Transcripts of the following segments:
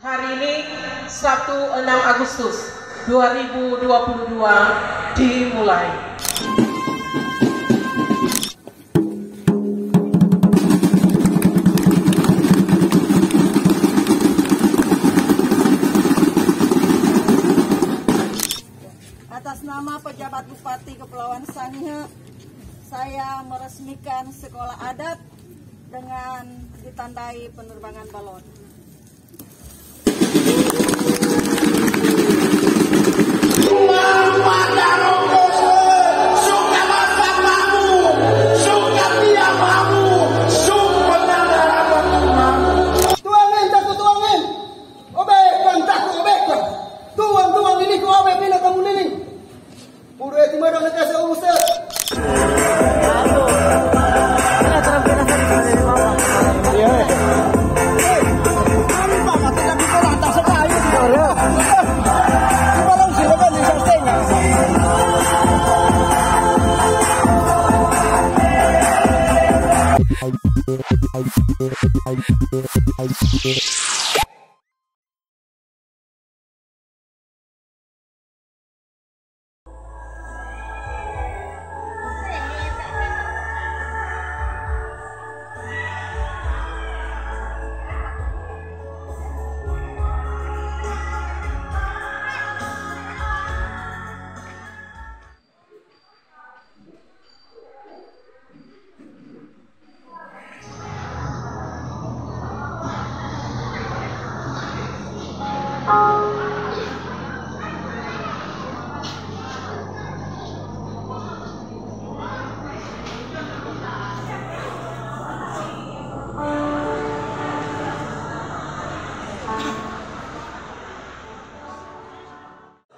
Hari ini Sabtu 6 Agustus 2022 dimulai. Atas nama pejabat Bupati Kepulauan Sangihe, saya meresmikan sekolah adat dengan ditandai penerbangan balon.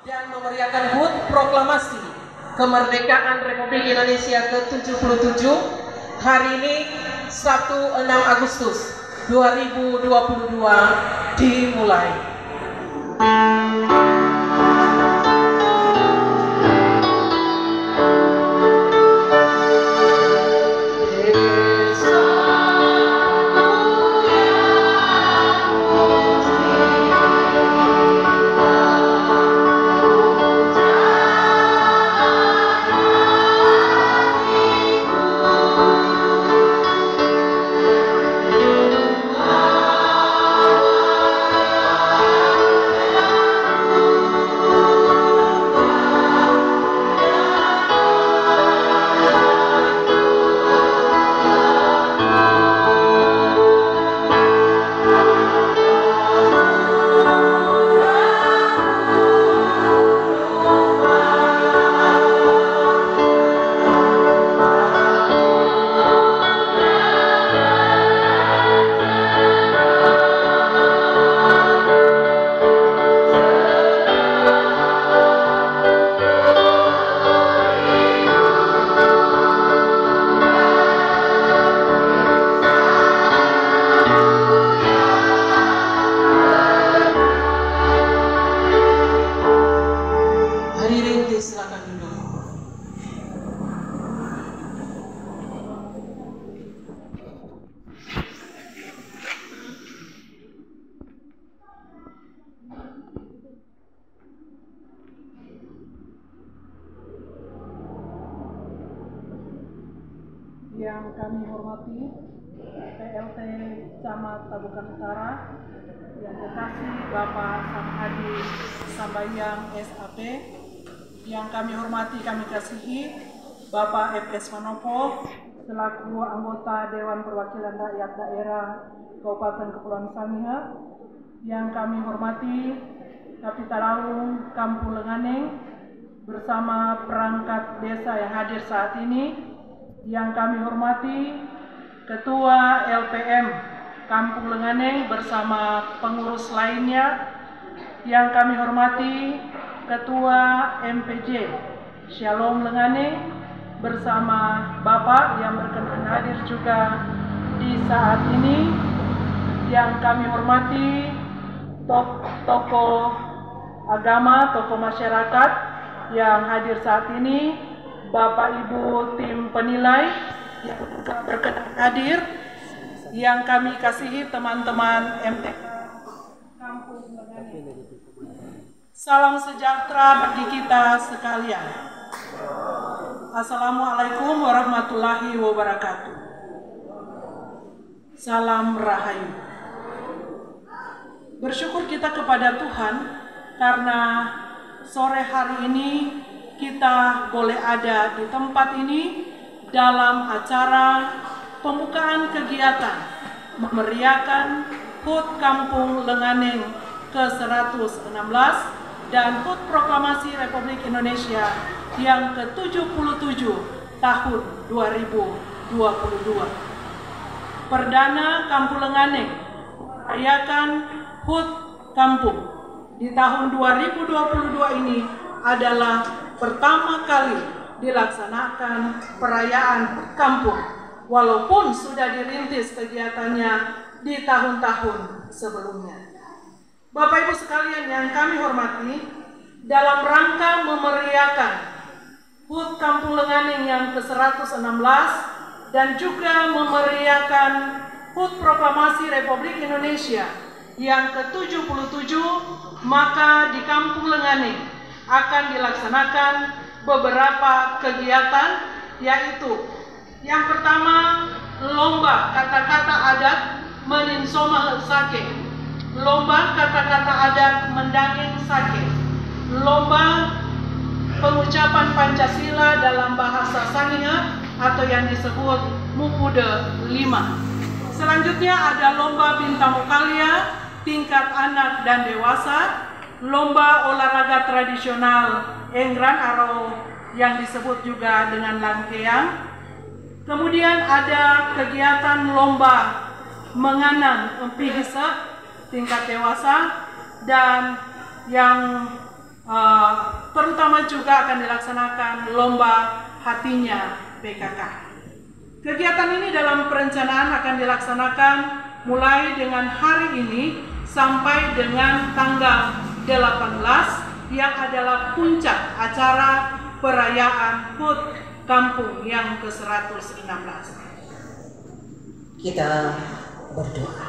Dan memeriahkan HUT Proklamasi Kemerdekaan Republik Indonesia ke-77 hari ini Sabtu 6 Agustus 2022 dimulai. Silakan duduk. Yang kami hormati PLT Camat Tabukan Utara, yang kekasih Bapak Samhadi Sambayang SAP, yang kami hormati, kami kasihi Bapak FS Manopo selaku anggota Dewan Perwakilan Rakyat Daerah Kabupaten Kepulauan Sangihe, yang kami hormati Kapita Raung Kampung Lenganeng bersama perangkat desa yang hadir saat ini, yang kami hormati Ketua LPM Kampung Lenganeng bersama pengurus lainnya, yang kami hormati Ketua MPJ Shalom Lenganeng bersama Bapak yang berkenan hadir juga di saat ini, yang kami hormati tokoh agama, tokoh masyarakat yang hadir saat ini, Bapak Ibu tim penilai yang berkenan hadir, yang kami kasihi teman-teman MTK Kampung Salam sejahtera bagi kita sekalian. Assalamualaikum warahmatullahi wabarakatuh. Salam Rahayu. Bersyukur kita kepada Tuhan karena sore hari ini kita boleh ada di tempat ini dalam acara pembukaan kegiatan memeriahkan HUT Kampung Lenganeng ke-116 dan HUT Proklamasi Republik Indonesia yang ke-77 tahun 2022. Perdana Kampung Lenganeng merayakan HUT Kampung di tahun 2022 ini adalah pertama kali dilaksanakan perayaan kampung, walaupun sudah dirintis kegiatannya di tahun-tahun sebelumnya. Bapak Ibu sekalian yang kami hormati, dalam rangka memeriahkan HUT Kampung Lenganeng yang ke-116 dan juga memeriahkan HUT Proklamasi Republik Indonesia yang ke-77, maka di Kampung Lenganeng akan dilaksanakan beberapa kegiatan, yaitu yang pertama, lomba kata-kata adat Meninsoma Sake, lomba kata-kata adat Mendangeng Sake, lomba pengucapan Pancasila dalam bahasa Sangihe atau yang disebut Mupude 5. Selanjutnya ada lomba bintang mukalia tingkat anak dan dewasa, lomba olahraga tradisional Engran atau yang disebut juga dengan Langkeang. Kemudian ada kegiatan lomba menganang empi hisa tingkat dewasa, dan yang terutama juga akan dilaksanakan lomba hatinya PKK. Kegiatan ini dalam perencanaan akan dilaksanakan mulai dengan hari ini sampai dengan tanggal 18 yang adalah puncak acara perayaan HUT Kampung yang ke-116. Kita berdoa.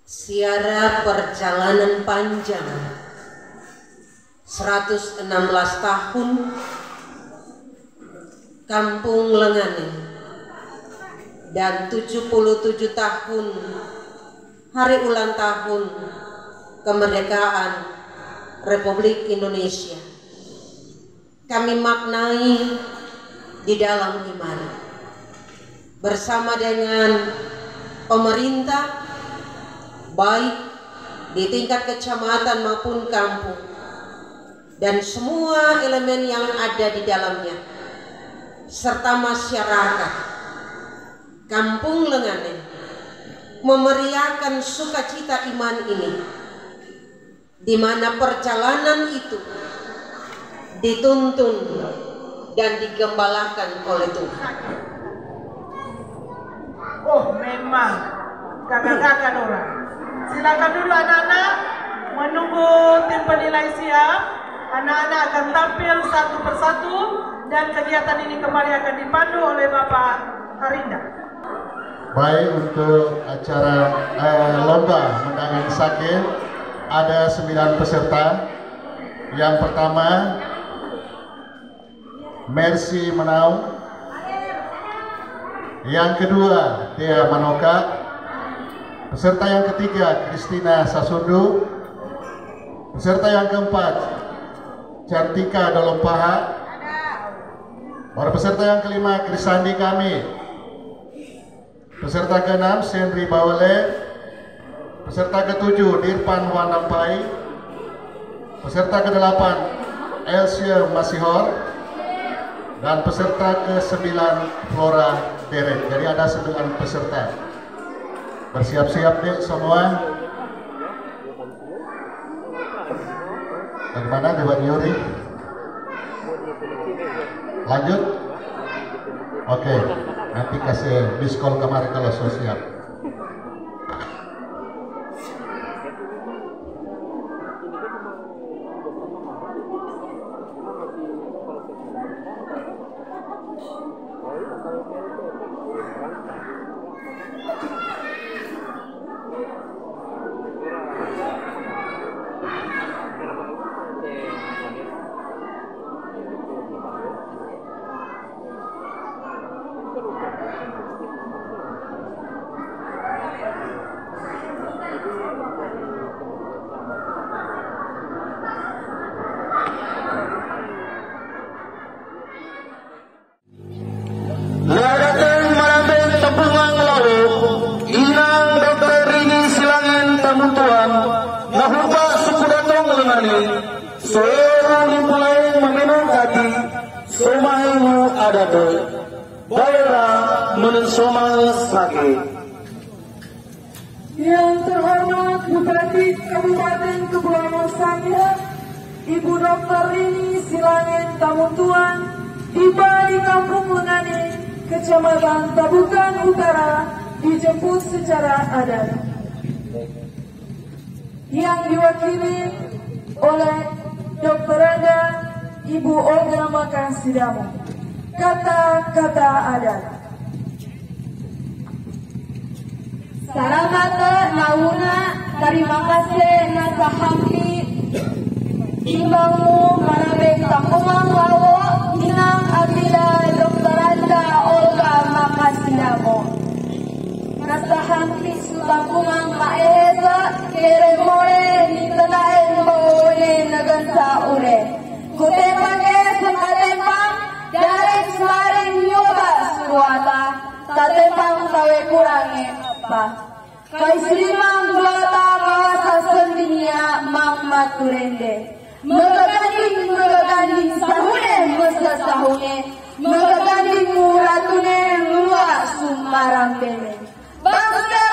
Siara perjalanan panjang 116 tahun Kampung Lenganeng dan 77 tahun hari ulang tahun kemerdekaan Republik Indonesia kami maknai di dalam iman bersama dengan pemerintah, baik di tingkat kecamatan maupun kampung, dan semua elemen yang ada di dalamnya, serta masyarakat Kampung Lenganeng memeriahkan sukacita iman ini, di mana perjalanan itu dituntun dan digembalakan oleh Tuhan. Oh, memang kakak-kakak orang. Silakan dulu anak-anak menunggu tim penilai siap. Anak-anak akan tampil satu persatu dan kegiatan ini kembali akan dipandu oleh Bapak Harinda. Baik, untuk acara lomba Mendangeng Sake ada 9 peserta. Yang pertama Mercy Menau, yang kedua Dea Manoka, peserta yang ketiga Kristina Sasundu, peserta yang keempat Cantika Dolompaha, para peserta yang kelima Krisandi Kami, peserta keenam Senri Bawale, peserta ketujuh Dirpan Wanampai, peserta kedelapan Elsia Masihor, dan peserta ke-9 Flora Deret. Jadi ada 9 peserta. Bersiap-siap deh semua. Bagaimana Dewan Yuri? Lanjut? Oke, nanti kasih diskon kemarin kalau siap. Mani seorang mulai meminum kaki somayu ada tuh daerah menensomang sakit. Yang terhormat Bupati Kabupaten Kepulauan Sangihe, Ibu Dr. Rini Silangin Tamuntuan, tiba di Kampung Lengani, Kecamatan Tabukan Utara, dijemput secara adat. Yang diwakili oleh Dr. Anda Ibu Olga Makasidamo. Kata-kata adat. Salamat nauna, terima kasih nasahampi imbangmu manabeng tampungang lawo inang agila Dr. Anda Olga Makasidamo. Nasahampi tampungang maesa kere more nitanain baone nagansa ure. Kutepake sakatempang dari semarin nyoba suata tatempang tawe kurangi apa. Kaisrimang duata kawasa sendinya mang maturende. Megaganding sahune mesa sahune. Megaganding muratune lua sumarang bene. Bangsa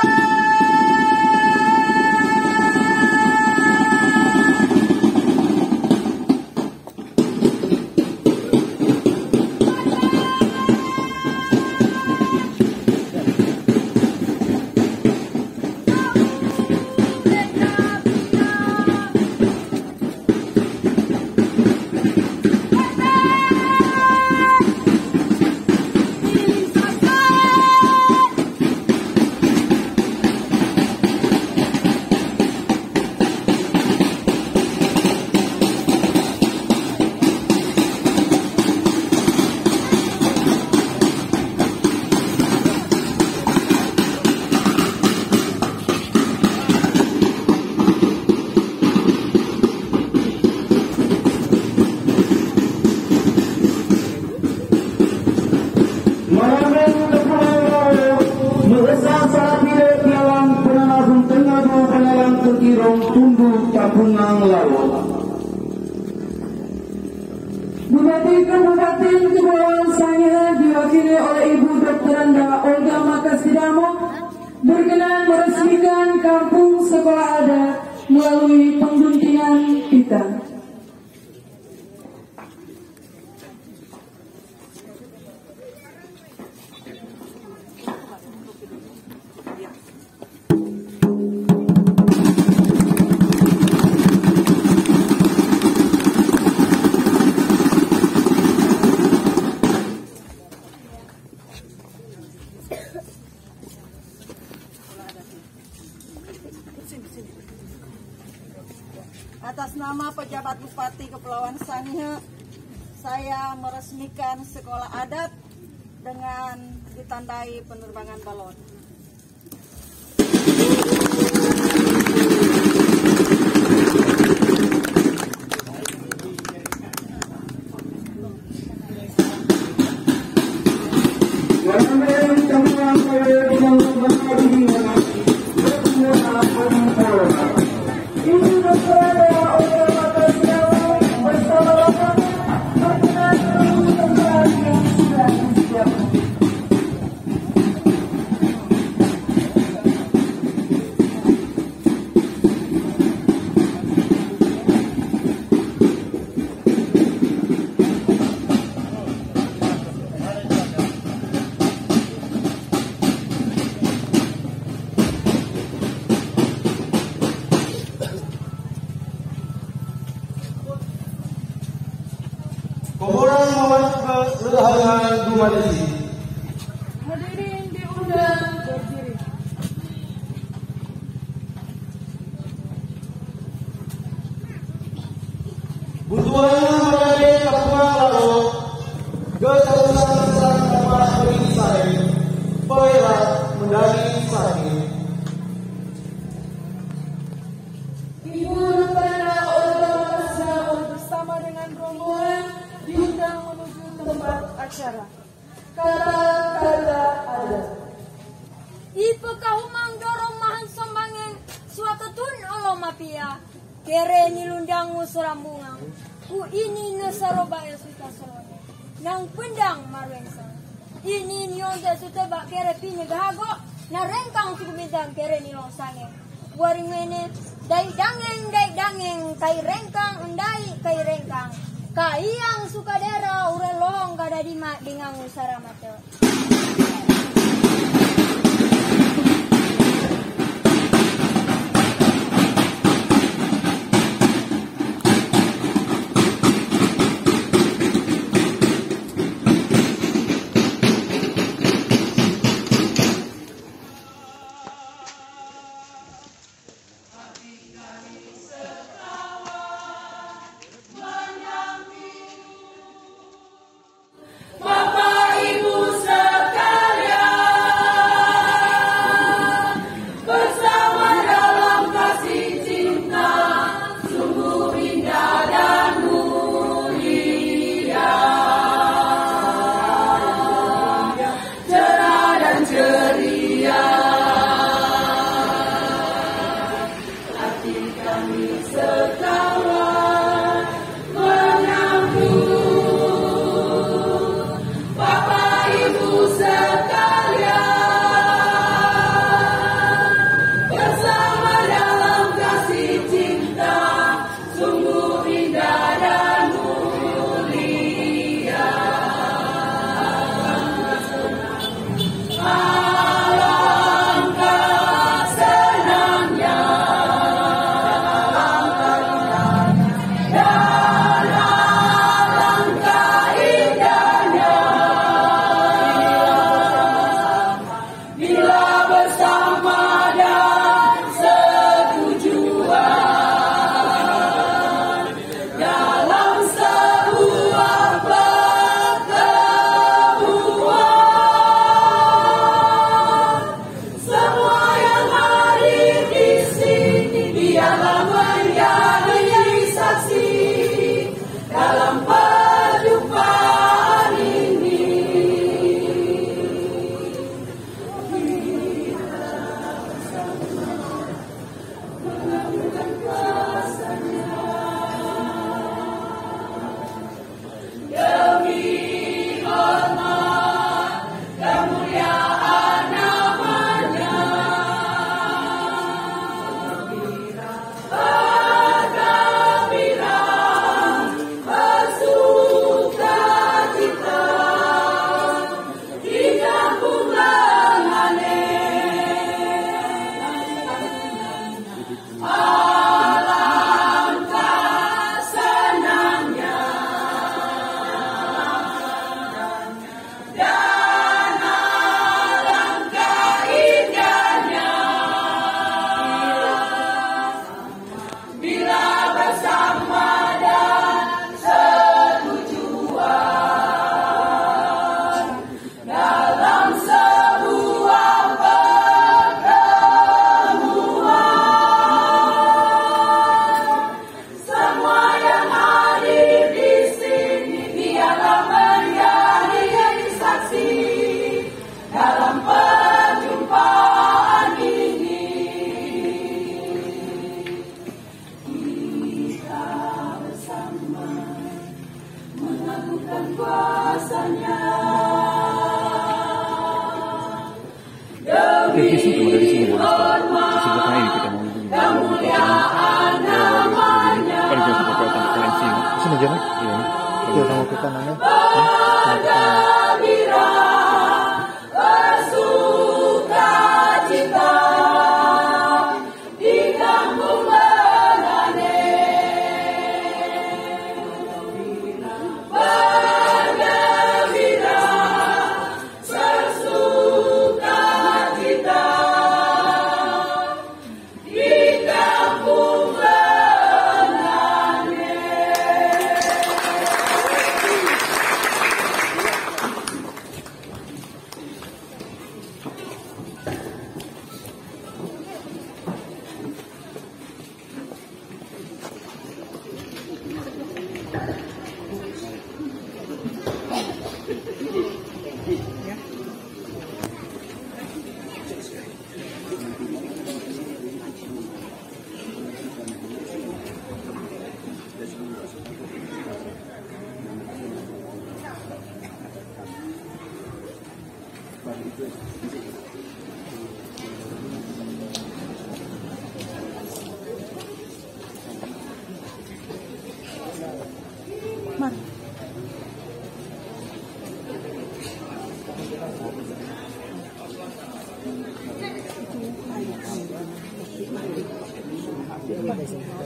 Bupati Kabupaten Kepulauan Sangihe diwakili oleh Ibu Dr. Anda Olga Makasidamo berkenan meresmikan kampung sekolah adat melalui pengguntingan pita. Atas nama pejabat Bupati Kepulauan Sangihe, saya meresmikan sekolah adat dengan ditandai penerbangan balon. Komoran mohon kesudahan Dumadisi. Hadirin diundang berdiri. Buntuan menjadi ketua lalu keterusan nama bagi saya perak menjadi sakit. Ibu Dr. Olga Makasidamo bersama dengan rombongan diundang menuju tempat acara. Kata-kata adat. Ipa kahumang dorong mahan sombangeng suatu tun olo mapia. kere nilundang usurambungang, ku ini nasarobaya suta sorone, nang pendang marwensang. Ini niyonda sutebak kere pinya gahago, na rengkang sukumidang kere nilong sange. Waring mene, dai dangeng, kai rengkang, endai kai rengkang. Kaiyang sukadera urelong kada dimak dengan usara mata.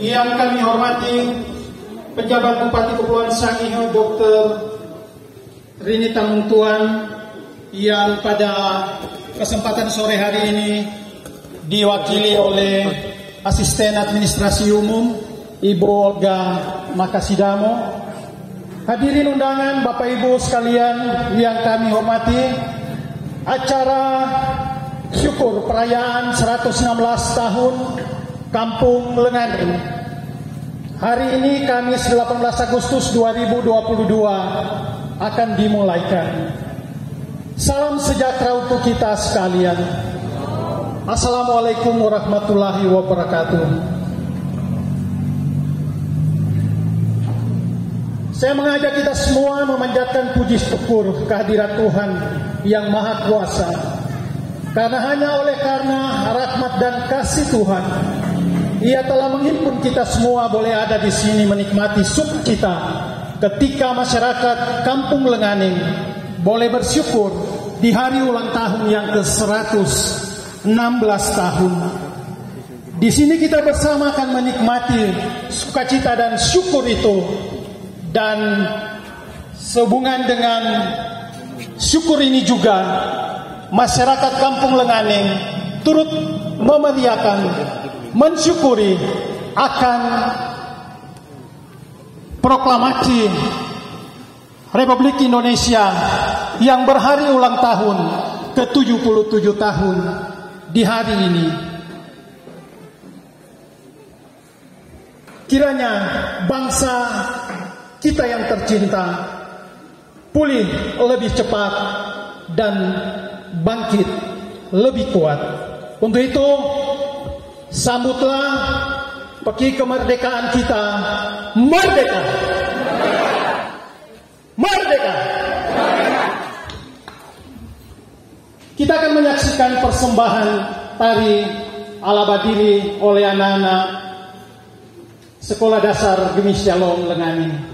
Yang kami hormati Pejabat Bupati Kepulauan Sangihe Dr. Rini Tamungtuan yang pada kesempatan sore hari ini diwakili oleh Asisten Administrasi Umum Ibu Olga Makasidamo. Hadirin undangan Bapak Ibu sekalian yang kami hormati, acara syukur perayaan 116 tahun Kampung Lenganing hari ini Kamis 18 Agustus 2022 akan dimulaikan. Salam sejahtera untuk kita sekalian. Assalamualaikum warahmatullahi wabarakatuh. Saya mengajak kita semua memanjatkan puji syukur kehadirat Tuhan yang Maha Kuasa. Karena hanya oleh karena rahmat dan kasih Tuhan, Ia telah menghimpun kita semua boleh ada di sini menikmati sukacita ketika masyarakat Kampung Lenganing boleh bersyukur di hari ulang tahun yang ke-116 tahun. Di sini kita bersama akan menikmati sukacita dan syukur itu, dan sehubungan dengan syukur ini juga masyarakat Kampung Lenganing turut memeriahkan, mensyukuri akan proklamasi Republik Indonesia yang berhari ulang tahun ke-77 tahun di hari ini. Kiranya bangsa kita yang tercinta pulih lebih cepat dan bangkit lebih kuat. Untuk itu, sambutlah pagi kemerdekaan kita. Merdeka! Merdeka! Kita akan menyaksikan persembahan tari ala Badiri oleh anak-anak Sekolah Dasar Gemis Shalom Lenganing.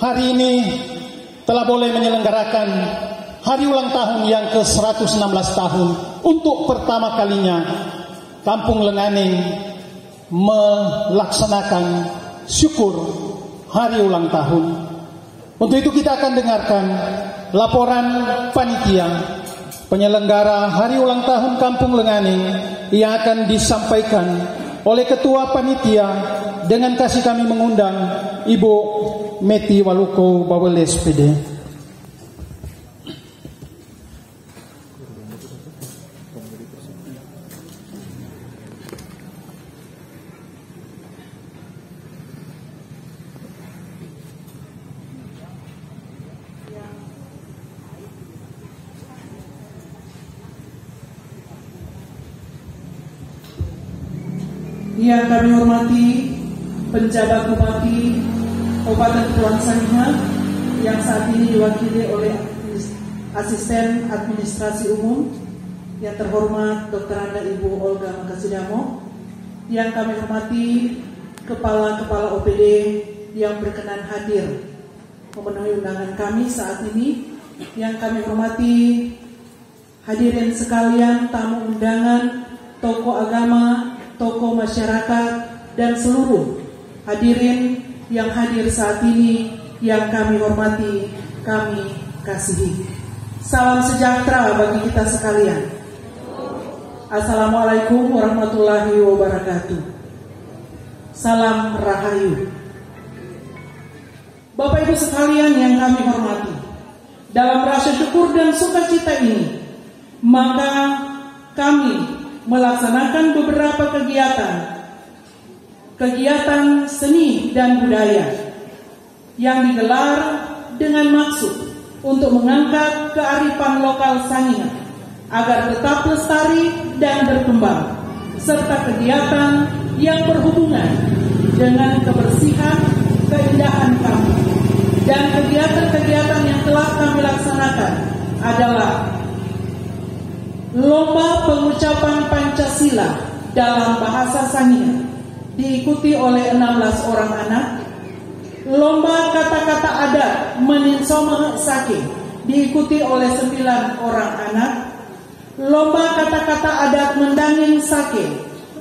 hari ini telah boleh menyelenggarakan hari ulang tahun yang ke-116 tahun. Untuk pertama kalinya Kampung Lenganing melaksanakan syukur hari ulang tahun. Untuk itu kita akan dengarkan laporan panitia penyelenggara hari ulang tahun Kampung Lenganing yang akan disampaikan oleh Ketua Panitia dengan kasih kami mengundang Ibu Meti Waluko Bawel SPD. Yang kami hormati penjabat Bupati Kabupaten Kepulauan Sangihe yang saat ini diwakili oleh Asisten Administrasi Umum yang terhormat Dr. Anda Ibu Olga Makasidamo, yang kami hormati kepala-kepala OPD yang berkenan hadir memenuhi undangan kami saat ini, yang kami hormati hadirin sekalian, tamu undangan, tokoh agama, tokoh masyarakat, dan seluruh hadirin yang hadir saat ini yang kami hormati, kami kasihi. Salam sejahtera bagi kita sekalian. Assalamualaikum warahmatullahi wabarakatuh. Salam Rahayu. Bapak Ibu sekalian yang kami hormati, dalam rasa syukur dan sukacita ini, maka kami melaksanakan beberapa kegiatan seni dan budaya yang digelar dengan maksud untuk mengangkat kearifan lokal Sangihe agar tetap lestari dan berkembang, serta kegiatan yang berhubungan dengan kebersihan, keindahan kampung. Dan kegiatan-kegiatan yang telah kami laksanakan adalah lomba pengucapan Pancasila dalam bahasa Sangihe diikuti oleh 16 orang anak. Lomba kata-kata adat Meninsoma Sake diikuti oleh 9 orang anak. Lomba kata-kata adat Mendanging Sake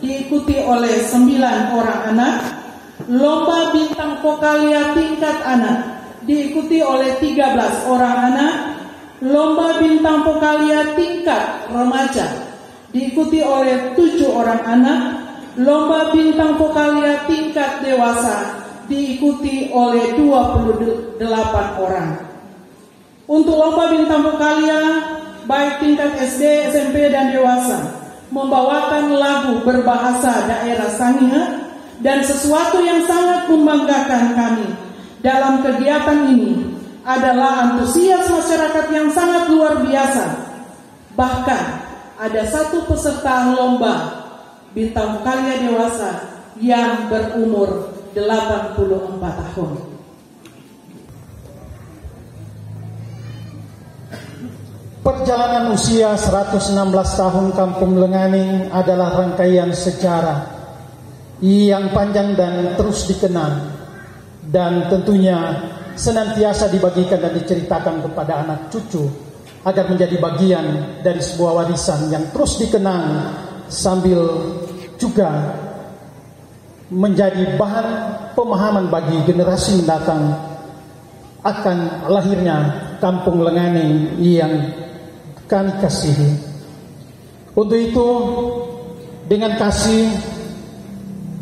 diikuti oleh 9 orang anak. Lomba bintang vokalia tingkat anak diikuti oleh 13 orang anak. Lomba bintang vokalia tingkat remaja diikuti oleh 7 orang anak. Lomba bintang vokalia tingkat dewasa diikuti oleh 28 orang. Untuk lomba bintang vokalia baik tingkat SD, SMP, dan dewasa membawakan lagu berbahasa daerah Sangihe, dan sesuatu yang sangat membanggakan kami dalam kegiatan ini adalah antusias masyarakat yang sangat luar biasa. Bahkan ada satu peserta lomba bintang vokalia dewasa yang berumur 84 tahun. Perjalanan usia 116 tahun Kampung Lenganing adalah rangkaian sejarah yang panjang dan terus dikenang, dan tentunya senantiasa dibagikan dan diceritakan kepada anak cucu agar menjadi bagian dari sebuah warisan yang terus dikenang sambil juga menjadi bahan pemahaman bagi generasi mendatang akan lahirnya Kampung Lenganing yang kami kasihi. Untuk itu, dengan kasih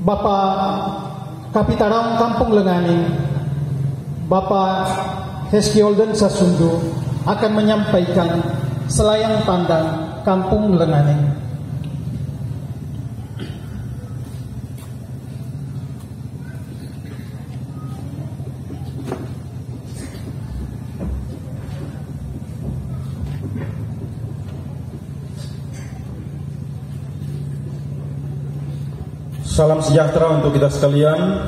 Bapak Kapitaran Kampung Lenganing, Bapak Heski Olden Sasundu akan menyampaikan selayang pandang Kampung Lenganing. Salam sejahtera untuk kita sekalian.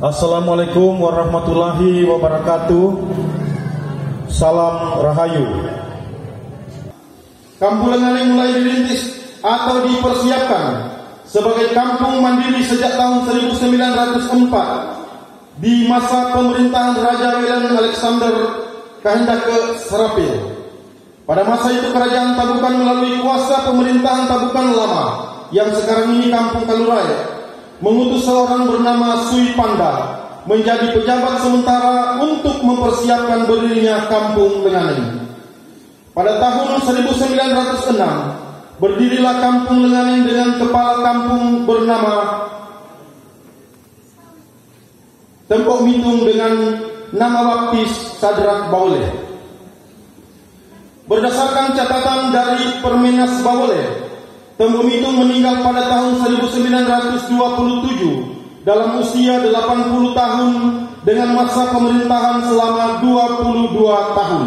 Assalamualaikum warahmatullahi wabarakatuh. Salam Rahayu. Kampung Lenganing mulai dirintis atau dipersiapkan sebagai kampung mandiri sejak tahun 1904 di masa pemerintahan Raja Willem Alexander Kehendak ke Serapil. Pada masa itu kerajaan Tabukan melalui kuasa pemerintahan Tabukan lama yang sekarang ini Kampung Kaluraya mengutus seorang bernama Sui Panda menjadi pejabat sementara untuk mempersiapkan berdirinya Kampung Lenganing. Pada tahun 1906 berdirilah Kampung Lenganing dengan kepala kampung bernama Tempok Mitung dengan nama baptis Sadrak Baole. Berdasarkan catatan dari Permenas Baole, Tempok Mitung meninggal pada tahun 1927 dalam usia 80 tahun dengan masa pemerintahan selama 22 tahun.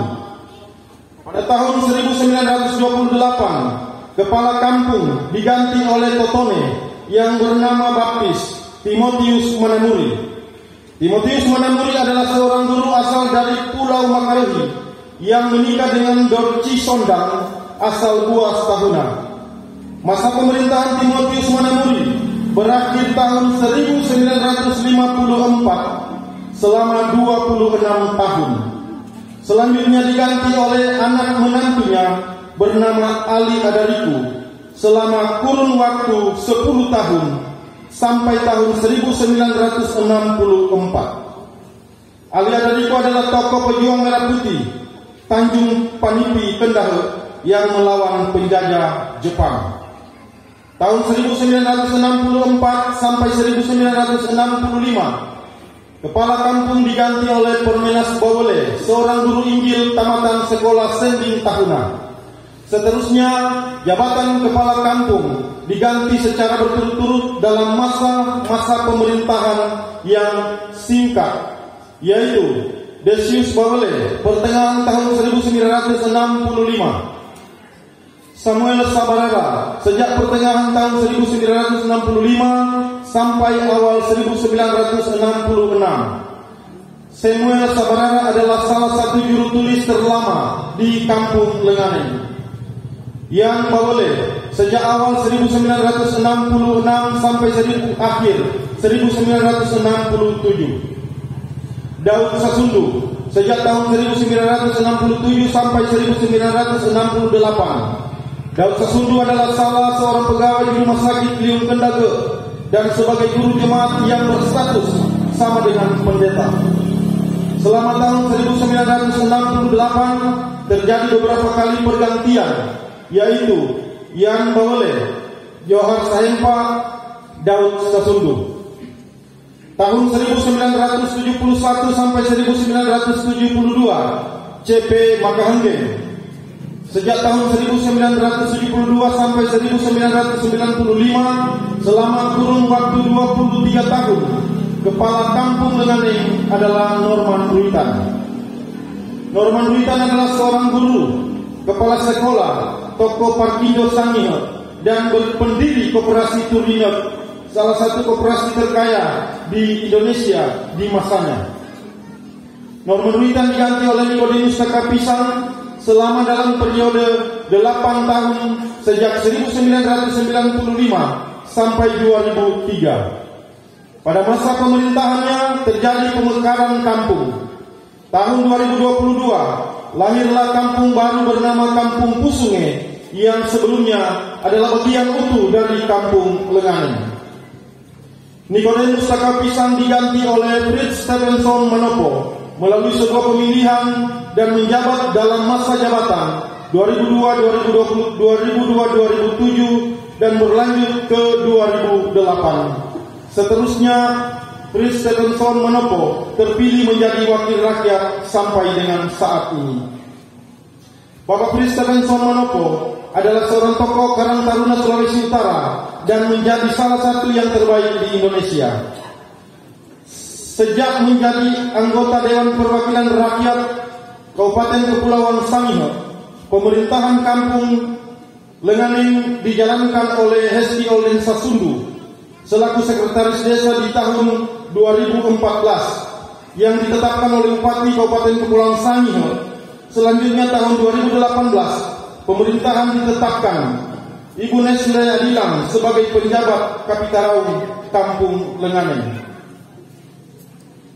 Pada tahun 1928, kepala kampung diganti oleh Totone yang bernama baptis Timotius Manamuri. Timotius Manamuri adalah seorang guru asal dari Pulau Makarehi yang menikah dengan Dorci Sondang asal Buas Tahuna. Masa pemerintahan Timotius Manamuri berakhir tahun 1954 selama 26 tahun. Selanjutnya diganti oleh anak menantunya bernama Ali Adariku selama kurun waktu 10 tahun sampai tahun 1964. Ali Adariku adalah tokoh pejuang Merah Putih Tanjung Panipi Kendahe yang melawan penjajah Jepang. Tahun 1964 sampai 1965, kepala kampung diganti oleh Permenas Baole, seorang guru Injil tamatan sekolah Sending Tahuna. Seterusnya, jabatan kepala kampung diganti secara berturut-turut dalam masa pemerintahan yang singkat, yaitu Desius Baole pertengahan tahun 1965, Samuel Sabarara sejak pertengahan tahun 1965 sampai awal 1966. Samuel Sabarara adalah salah satu juru tulis terlama di Kampung Lenganing. Yang Baole sejak awal 1966 sampai akhir 1967. Daud Sasundu sejak tahun 1967 sampai 1968. Daud Sasundu adalah salah seorang pegawai di Rumah Sakit Liung Kendage dan sebagai guru jemaat yang berstatus sama dengan pendeta. Selama tahun 1968 terjadi beberapa kali pergantian, yaitu Yan Baole, Johar Sahempa, Daud Sasundu. Tahun 1971 sampai 1972, CP Makahenge. Sejak tahun 1972 sampai 1995, selama kurun waktu 23 tahun, kepala kampung Lenganing adalah Norman Ruitan. Norman Ruitan adalah seorang guru, kepala sekolah, tokoh Parkindo Sangihe, dan pendiri Koperasi Turinet, salah satu koperasi terkaya di Indonesia di masanya. Norman Ruitan diganti oleh Nikodemus Takapisang selama dalam periode 8 tahun sejak 1995 sampai 2003. Pada masa pemerintahannya terjadi pemekaran kampung. Tahun 2022 lahirlah kampung baru bernama Kampung Pusunge yang sebelumnya adalah bagian utuh dari Kampung Lenganing. Nikodemus Takapisang diganti oleh Fritz Stevenson Manopo melalui sebuah pemilihan dan menjabat dalam masa jabatan 2002-2007 dan berlanjut ke 2008. Seterusnya, Fritz Stevenson Manopo terpilih menjadi wakil rakyat sampai dengan saat ini. Bapak Fritz Stevenson Manopo adalah seorang tokoh Karang Taruna Sulawesi Utara dan menjadi salah satu yang terbaik di Indonesia. Sejak menjadi anggota Dewan Perwakilan Rakyat Kabupaten Kepulauan Sangihe, pemerintahan Kampung Lenganing dijalankan oleh Hesti Olden Sasundu selaku sekretaris desa di tahun 2014 yang ditetapkan oleh Bupati Kabupaten Kepulauan Sangihe. Selanjutnya tahun 2018 pemerintahan ditetapkan Ibu Nesle Adilang sebagai penjabat Kapitaraun Kampung Lenganing.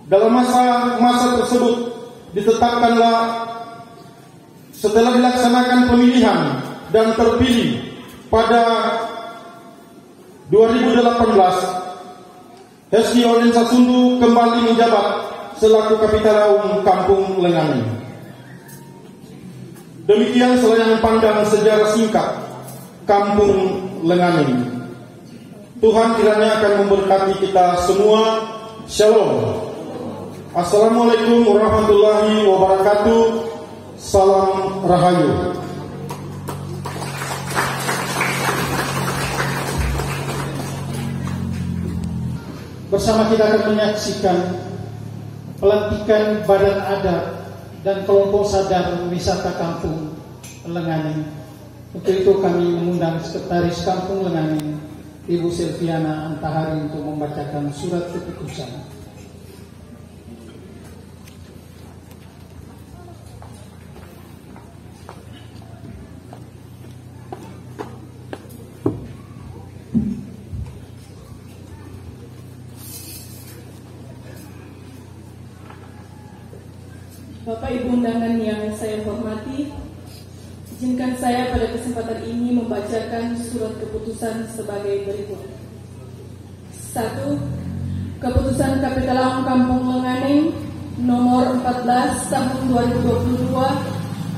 Dalam masa tersebut ditetapkanlah setelah dilaksanakan pemilihan dan terpilih pada 2018, Heski Olen Sasundu kembali menjabat selaku Kapitalaum Kampung Lenganing. Demikian selayangan pandang sejarah singkat Kampung Lenganing. Tuhan kiranya akan memberkati kita semua. Shalom. Assalamualaikum warahmatullahi wabarakatuh. Salam Rahayu. Bersama kita akan menyaksikan pelantikan Badan Adat dan kelompok sadar wisata Kampung Lenganing. Untuk itu kami mengundang Sekretaris Kampung Lenganing, Ibu Silviana Antahari, untuk membacakan surat keputusan. Bapak Ibu undangan yang saya hormati, izinkan saya pada kesempatan ini membacakan surat keputusan sebagai berikut. 1. Keputusan Kapitalaum Kampung Lenganing nomor 14 tahun 2022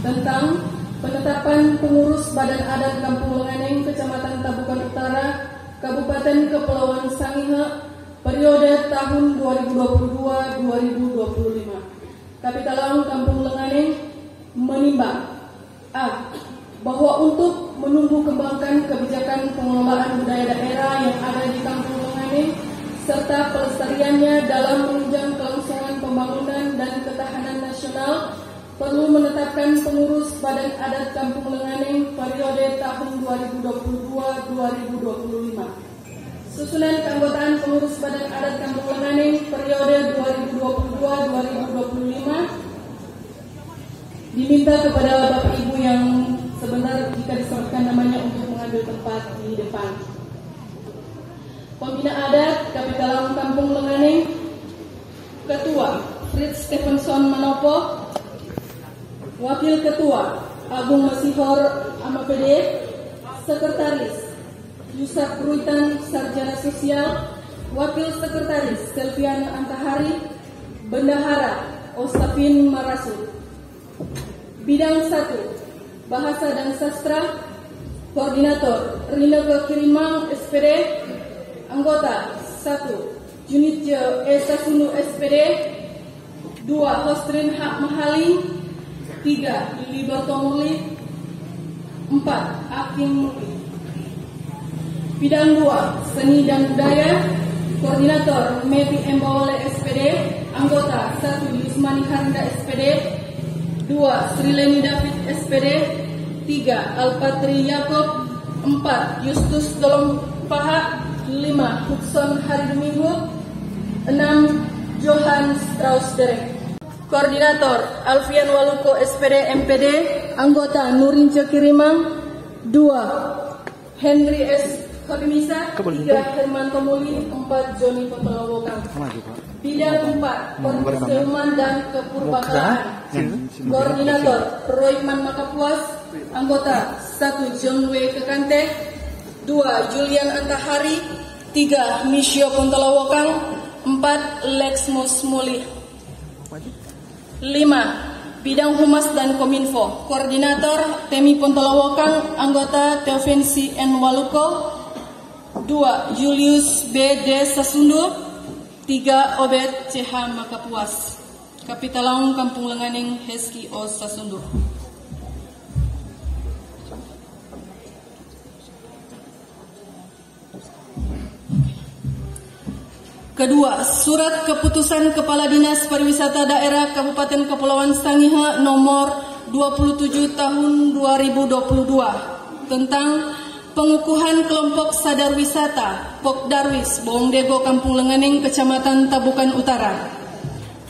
tentang penetapan pengurus Badan Adat Kampung Lenganing Kecamatan Tabukan Utara, Kabupaten Kepulauan Sangihe, periode tahun 2022-2025. Kapitalaum Kampung Lenganing menimbang A. Bahwa untuk menumbuh kembangkan kebijakan pengelolaan budaya daerah yang ada di Kampung Lenganing serta pelestariannya dalam menunjang kelangsungan pembangunan dan ketahanan nasional, perlu menetapkan pengurus Badan Adat Kampung Lenganing periode tahun 2022-2025. Susunan keanggotaan pengurus Badan Adat Kampung Lenganing periode 2022-2025 diminta kepada Bapak Ibu yang sebentar jika disebutkan namanya untuk mengambil tempat di depan. Pembina Adat Kapitalaum Kampung Lenganing, Ketua Fritz Stephenson Manopo, Wakil Ketua Agung Masihor Amapede, Sekretaris Yusuf Ruitan Sarjana Sosial, Wakil Sekretaris Silviana Antahari, Bendahara Ostafin Marasul. Bidang 1 Bahasa dan Sastra, Koordinator Rineke Kirimang SPD, Anggota 1 Junitje Sasundu SPD, 2 Hostrin Hak Mahaling, 3 Lili Bertomuli, 4 Aking Muli. Bidang 2 Seni dan Budaya, Koordinator Mevi Embawole SPD, Anggota 1 Yusmani Harda SPD, 2 Srileni David SPD, 3 Alpatri Yakob, 4 Justus Dolong Paha, 5 Hudson Hari Domingo, 6 Johan Strauss Derek. Koordinator Alfian Waluko SPD MPD, Anggota Nurin Cekirimang, 2 Henry S. Kodimisa, 3 Herman Tomuli, 4 Joni Potolowokang. Bidang 4 Perfilman dan Kepurbakaan, Koordinator Royman Makapuas, Anggota 1 John W. Kekante, 2 Julian Antahari, 3 Misio Pontolowokang, 4 Lexmus Muli. 5 Bidang Humas dan Kominfo, Koordinator Temi Pontolowokang, Anggota Teovensi N. Waluko, 2 Julius B. D. Sasundu, 3 Obed CH Makapuas. Kapitalaum Kampung Lenganing Heski O. Sasundu. Kedua, Surat Keputusan Kepala Dinas Pariwisata Daerah Kabupaten Kepulauan Sangihe nomor 27 tahun 2022 tentang pengukuhan kelompok sadar wisata Pokdarwis Bowongdego Kampung Lenganing Kecamatan Tabukan Utara.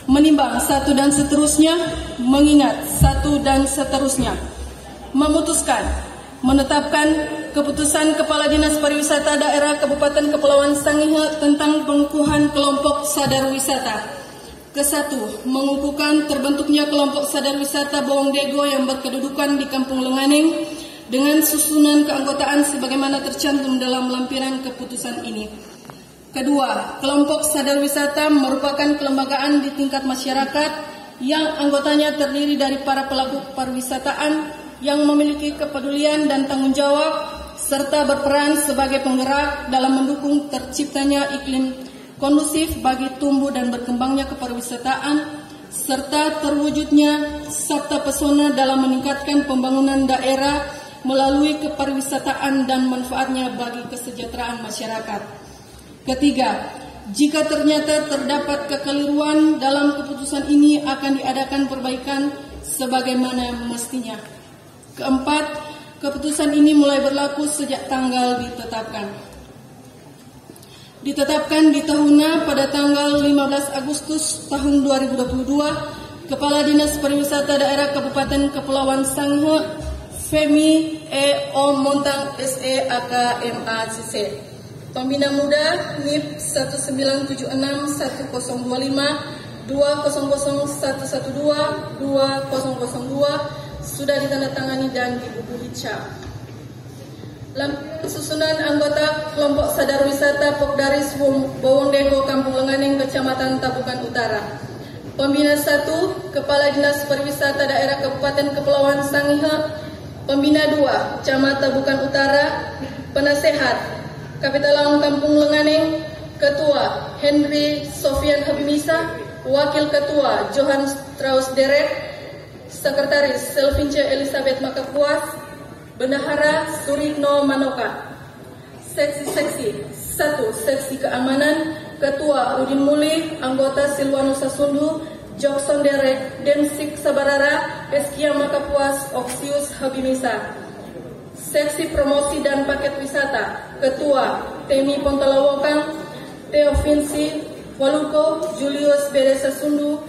Menimbang 1 dan seterusnya, mengingat 1 dan seterusnya, memutuskan menetapkan Keputusan Kepala Dinas Pariwisata Daerah Kabupaten Kepulauan Sangihe tentang pengukuhan kelompok sadar wisata Ke-1, mengukuhkan terbentuknya kelompok sadar wisata Bawang Dego yang berkedudukan di Kampung Lenganing dengan susunan keanggotaan sebagaimana tercantum dalam lampiran keputusan ini. Kedua, kelompok sadar wisata merupakan kelembagaan di tingkat masyarakat yang anggotanya terdiri dari para pelaku pariwisataan yang memiliki kepedulian dan tanggung jawab serta berperan sebagai penggerak dalam mendukung terciptanya iklim kondusif bagi tumbuh dan berkembangnya kepariwisataan serta terwujudnya sabta pesona dalam meningkatkan pembangunan daerah melalui kepariwisataan dan manfaatnya bagi kesejahteraan masyarakat. Ketiga, jika ternyata terdapat kekeliruan dalam keputusan ini akan diadakan perbaikan sebagaimana mestinya. Keempat, keputusan ini mulai berlaku sejak tanggal ditetapkan. Ditetapkan di Tahuna pada tanggal 15 Agustus tahun 2022, Kepala Dinas Pariwisata Daerah Kabupaten Kepulauan Sangihe, Femi E. O. Montang SE AK MACC. Pembina Muda NIP 1976 1025 200 112 2002 sudah ditandatangani dan dibubuhi cap. Lampiran susunan anggota kelompok sadar wisata Pokdaris Bawang Dego Kampung Lenganing Kecamatan Tabukan Utara. Pembina 1 Kepala Dinas Pariwisata Daerah Kabupaten Kepulauan Sangihe. Pembina 2 Camat Tabukan Utara. Penasehat Kapitalang Kampung Lenganing. Ketua Henry Sofian Habimisa. Wakil Ketua Johan Strauss Derek. Sekretaris Selvince Elizabeth Makapuas. Bendahara Surikno Manoka. Seksi-seksi 1. Seksi Keamanan. Ketua Udin Muli. Anggota Silwano Sasundu. Jokson Derek. Densik Sabarara. Eskia Makapuas. Oksius Habimisa. Seksi Promosi dan Paket Wisata. Ketua Temi Pontolawokang. Teo Vinci Waluko. Julius Bedesa Sundu.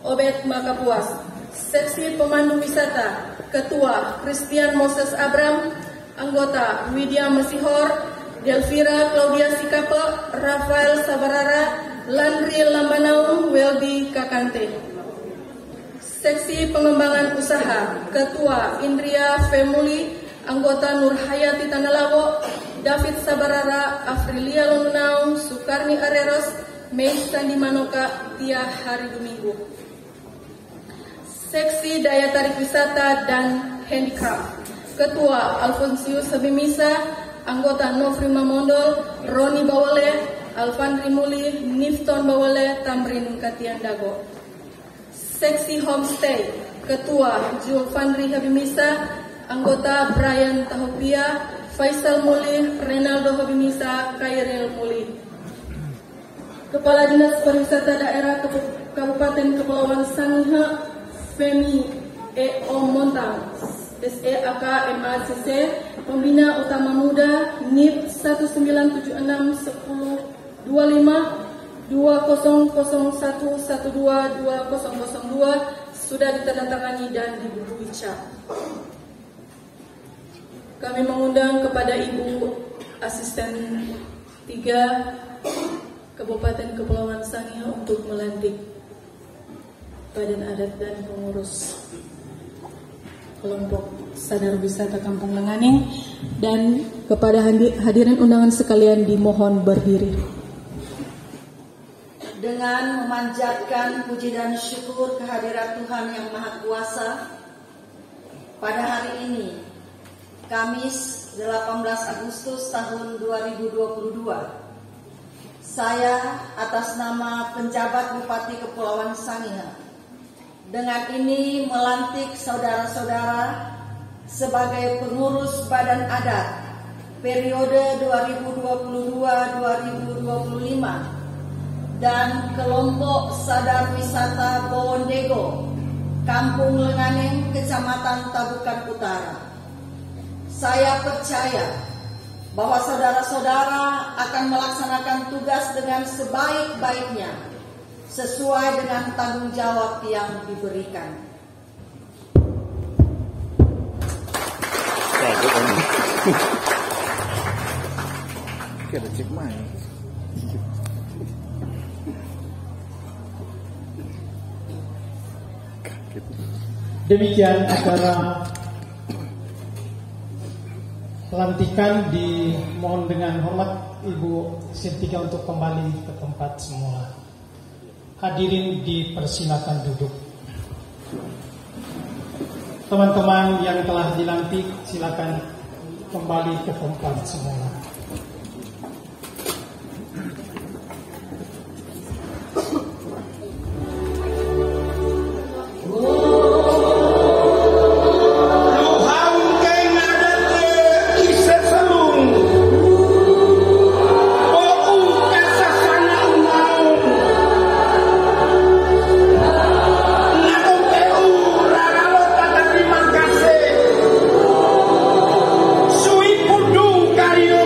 Obed Makapuas. Seksi Pemandu Wisata. Ketua Christian Moses Abram. Anggota Widya Masihor. Delvira Claudia Sikape. Rafael Sabarara. Landri Lambanau. Welby Kakante. Seksi Pengembangan Usaha. Ketua Indria Femuli. Anggota Nur Hayati Tanalawo. David Sabarara. Afrilia Lunau. Sukarni Areros. Mei Sandi Manoka. Tia Hari Domingo. Seksi Daya Tarik Wisata dan Handicraft. Ketua Alfonsius Habimisa. Anggota Nofri Mamondol. Roni Bawale. Alfandri Muli. Nifton Bawale. Tamrin Katian Dago. Seksi Homestay. Ketua Julfandri Habimisa. Anggota Brian Tahopia. Faisal Muli. Renaldo Habimisa. Kairil Muli. Kepala Dinas Pariwisata Daerah Kabupaten Kepulauan Sangihe. Femi E. O. Montang SE AK MACC. Pembina Utama Muda NIP 1976 1025 2001 12 2002 sudah ditandatangani dan dibubuhi cap. Kami mengundang kepada Ibu Asisten 3 Kabupaten Kepulauan Sangihe untuk melantik Badan Adat dan pengurus kelompok sadar wisata Kampung Lenganing, dan kepada hadirin undangan sekalian dimohon berdiri. Dengan memanjatkan puji dan syukur kehadirat Tuhan Yang Maha Kuasa, pada hari ini Kamis 18 Agustus tahun 2022, saya atas nama penjabat Bupati Kepulauan Sangihe dengan ini melantik saudara-saudara sebagai pengurus Badan Adat periode 2022-2025 dan kelompok sadar wisata Bawang Dego Kampung Lenganing Kecamatan Tabukan Utara. Saya percaya bahwa saudara-saudara akan melaksanakan tugas dengan sebaik-baiknya sesuai dengan tanggung jawab yang diberikan. Demikian acara pelantikan, dimohon dengan hormat Ibu Sintika untuk kembali ke tempat semula. Hadirin dipersilakan duduk. Teman-teman yang telah dilantik silakan kembali ke tempat semula. Sui pudu kayo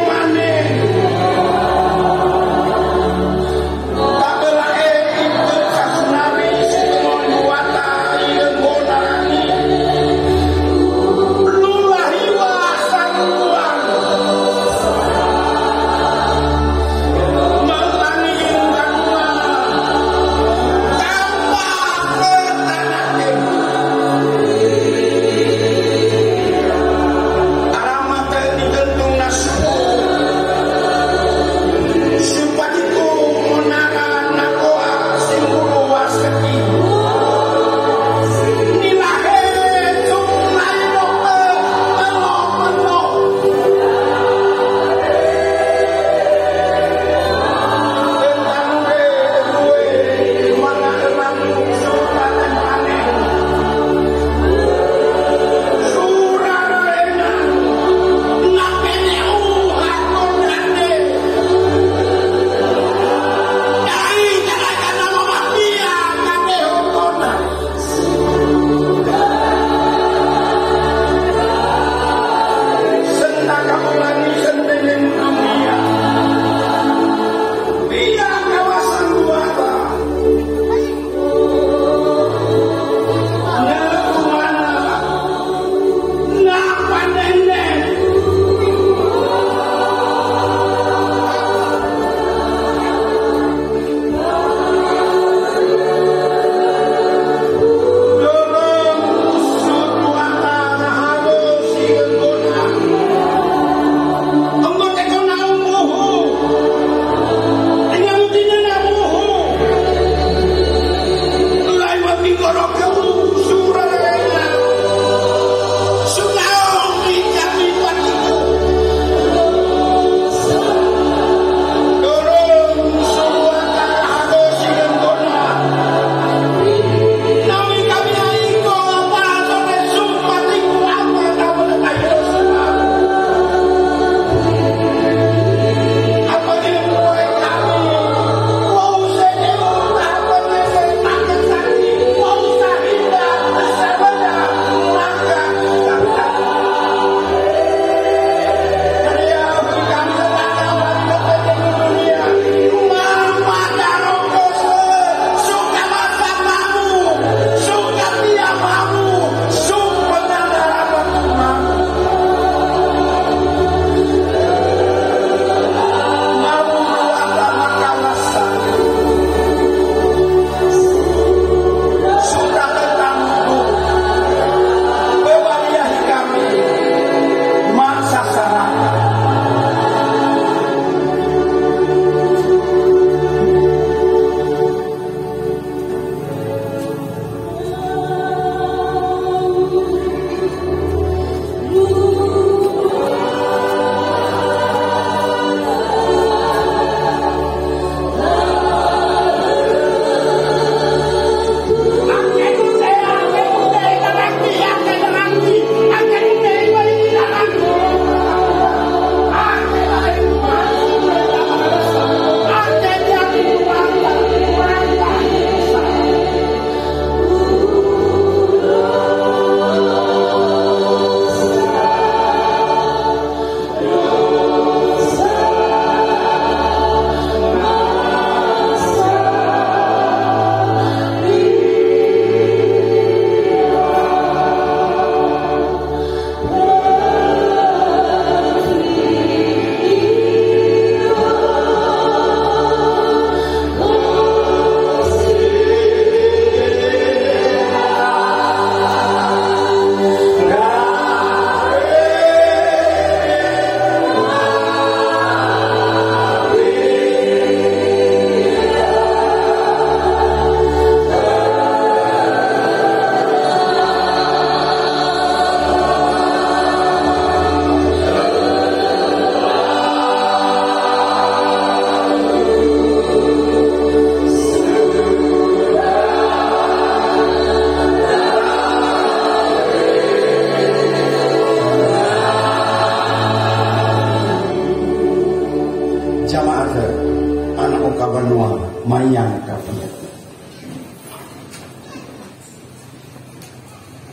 Banua Mayang Kapia.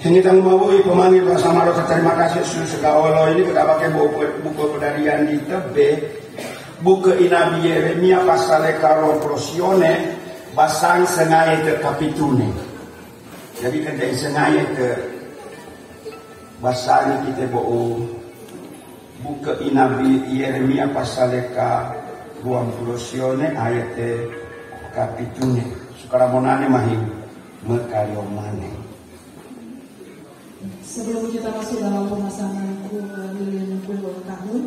Ini tang mau pemanggil bersama lo terima kasih sudah segala ini kita pakai buku pedarian di tebe buku Inabi Yeremia pasal karo prosione basang sengaja ke kapitune. Jadi kan dari sengaja ke basang kita bawa buku Inabi Yeremia pasal ruang prosione ayat kapitune. Sekarang monane mahim mekayo mane. Sebelum kita masuk dalam pemasangan lilin ulang tahun,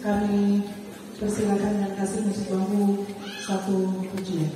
kami persilakan dengan kasih musik bambu satu pujian.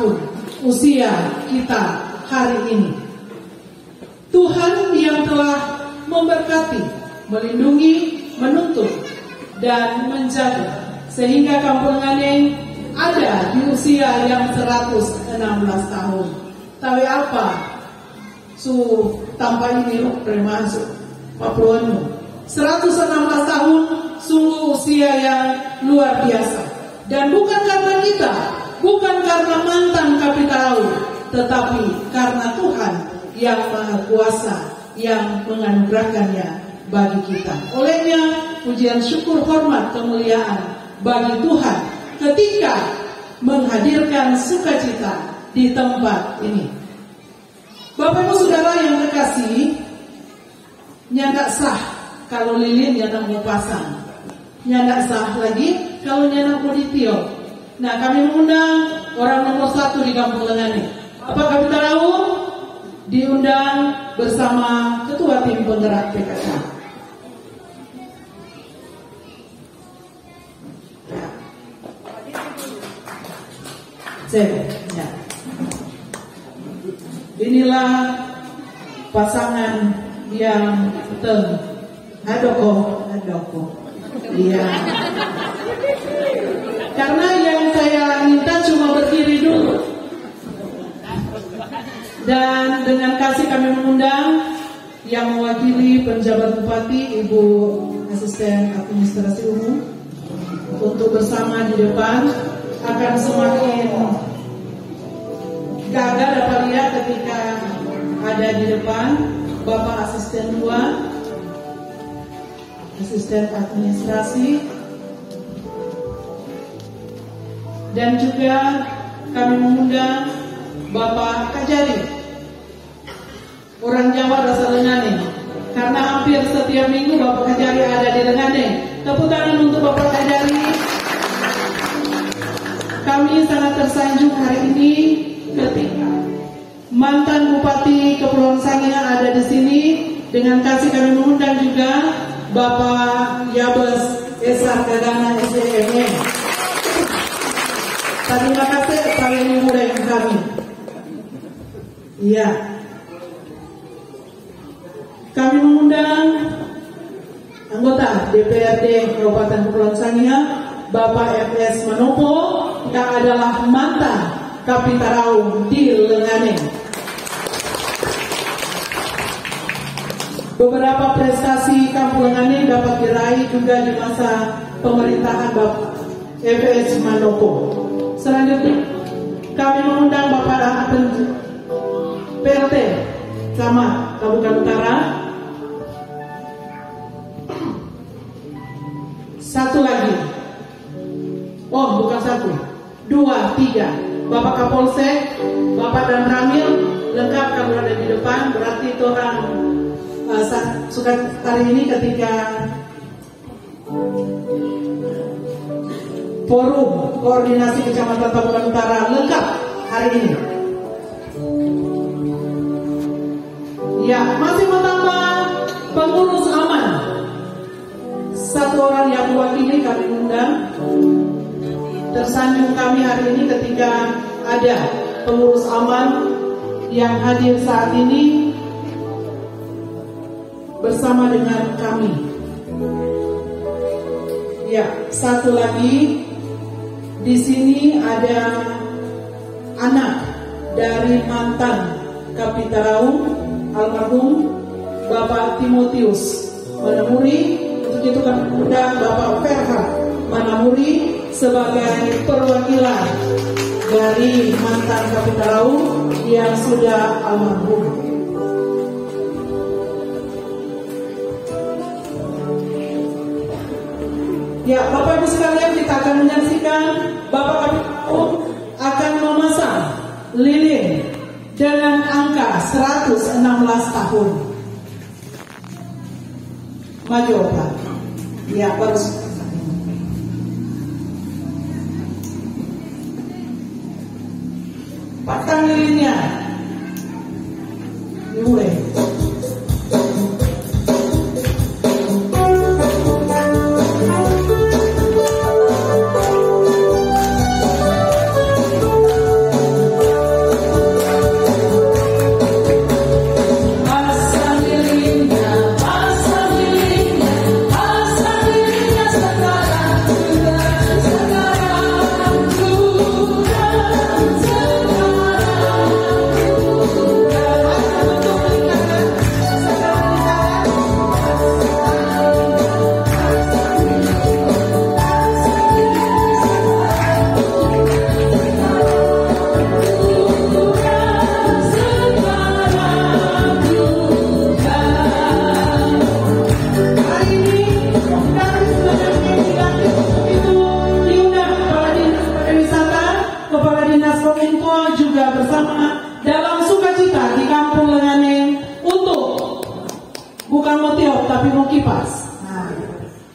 tahun usia kita hari ini. Tuhan yang telah memberkati, melindungi, menuntun, dan menjaga sehingga Kampung Nganeng ada di usia yang 116 tahun. Tapi apa? Tanpa ini termasuk Papuanu 116 tahun sungguh usia yang luar biasa. Dan bukan karena kita, bukan karena mantan kapitalau, tetapi karena Tuhan yang Maha Kuasa yang menganugerahkannya bagi kita. Olehnya pujian syukur hormat kemuliaan bagi Tuhan ketika menghadirkan sukacita di tempat ini. Bapak Ibu Saudara yang terkasih, nyandak sah kalau lilin yang mau pasang, nyandak sah lagi kalau nyandak mau ditiup. Nah, kami mengundang orang nomor 1 di Kampung Lenganing. Apakah kita tahu? Diundang bersama Ketua Tim Penggerak PKK. Ya. Inilah pasangan yang adoko. Iya. Karena yang saya minta cuma berdiri dulu. Dan dengan kasih kami mengundang yang mewakili penjabat bupati, Ibu Asisten Administrasi Umum, untuk bersama di depan. Akan semakin gagah dapat lihat ketika ada di depan Bapak Asisten 2, Asisten Administrasi, dan juga kami mengundang Bapak Kajari, orang Jawa rasa Lenganeng, karena hampir setiap minggu Bapak Kajari ada di Lenganeng. Tepuk tangan untuk Bapak Kajari. Kami sangat tersanjung hari ini ketika mantan Bupati Kepulauan Sangihe ada di sini. Dengan kasih kami mengundang juga Bapak Yabes Esa Gagana SDM. Terima kasih paling muda yang kami. Iya. Kami mengundang anggota DPRD Kabupaten Kepulauan Sangihe, Bapak FS Manopo, yang adalah mantan Kapitaraung di Lenganeng. Beberapa prestasi Kampung Lenganeng dapat diraih juga di masa pemerintahan Bapak FS Manopo. Selanjutnya, kami mengundang Bapak PRT Camat Kabupaten Utara. Satu lagi. Oh, bukan satu, 2, 3. Bapak Kapolsek, Bapak dan Ramil lengkap kalau ada di depan. Berarti itu orang suka hari ini ketika forum koordinasi kecamatan Kabupaten Utara lengkap hari ini. Ya, masih menambah pengurus aman. Satu orang yang mewakili kami undang. Tersanjung kami hari ini ketika ada pengurus aman yang hadir saat ini bersama dengan kami. Ya, satu lagi di sini ada anak dari mantan Kapitaraung almarhum Bapak Timotius Manamuri. Untuk itu kami undang Bapak Ferhat Manamuri sebagai perwakilan dari mantan Kapitaraung yang sudah almarhum. Ya, Bapak Ibu sekalian, kita akan menyaksikan Bapak Kapitaraung akan memasang lilin dengan angka 116 tahun. Maju Bapak. Ya, baru. Pasang lilinnya. Dimulai.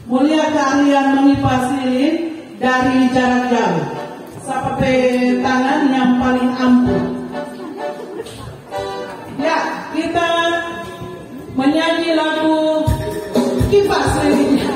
Mulia keahlian mengipas lilin dari jarak jauh sampai tangan yang paling ampuh. Ya, kita menyanyi lagu kipas lilinnya.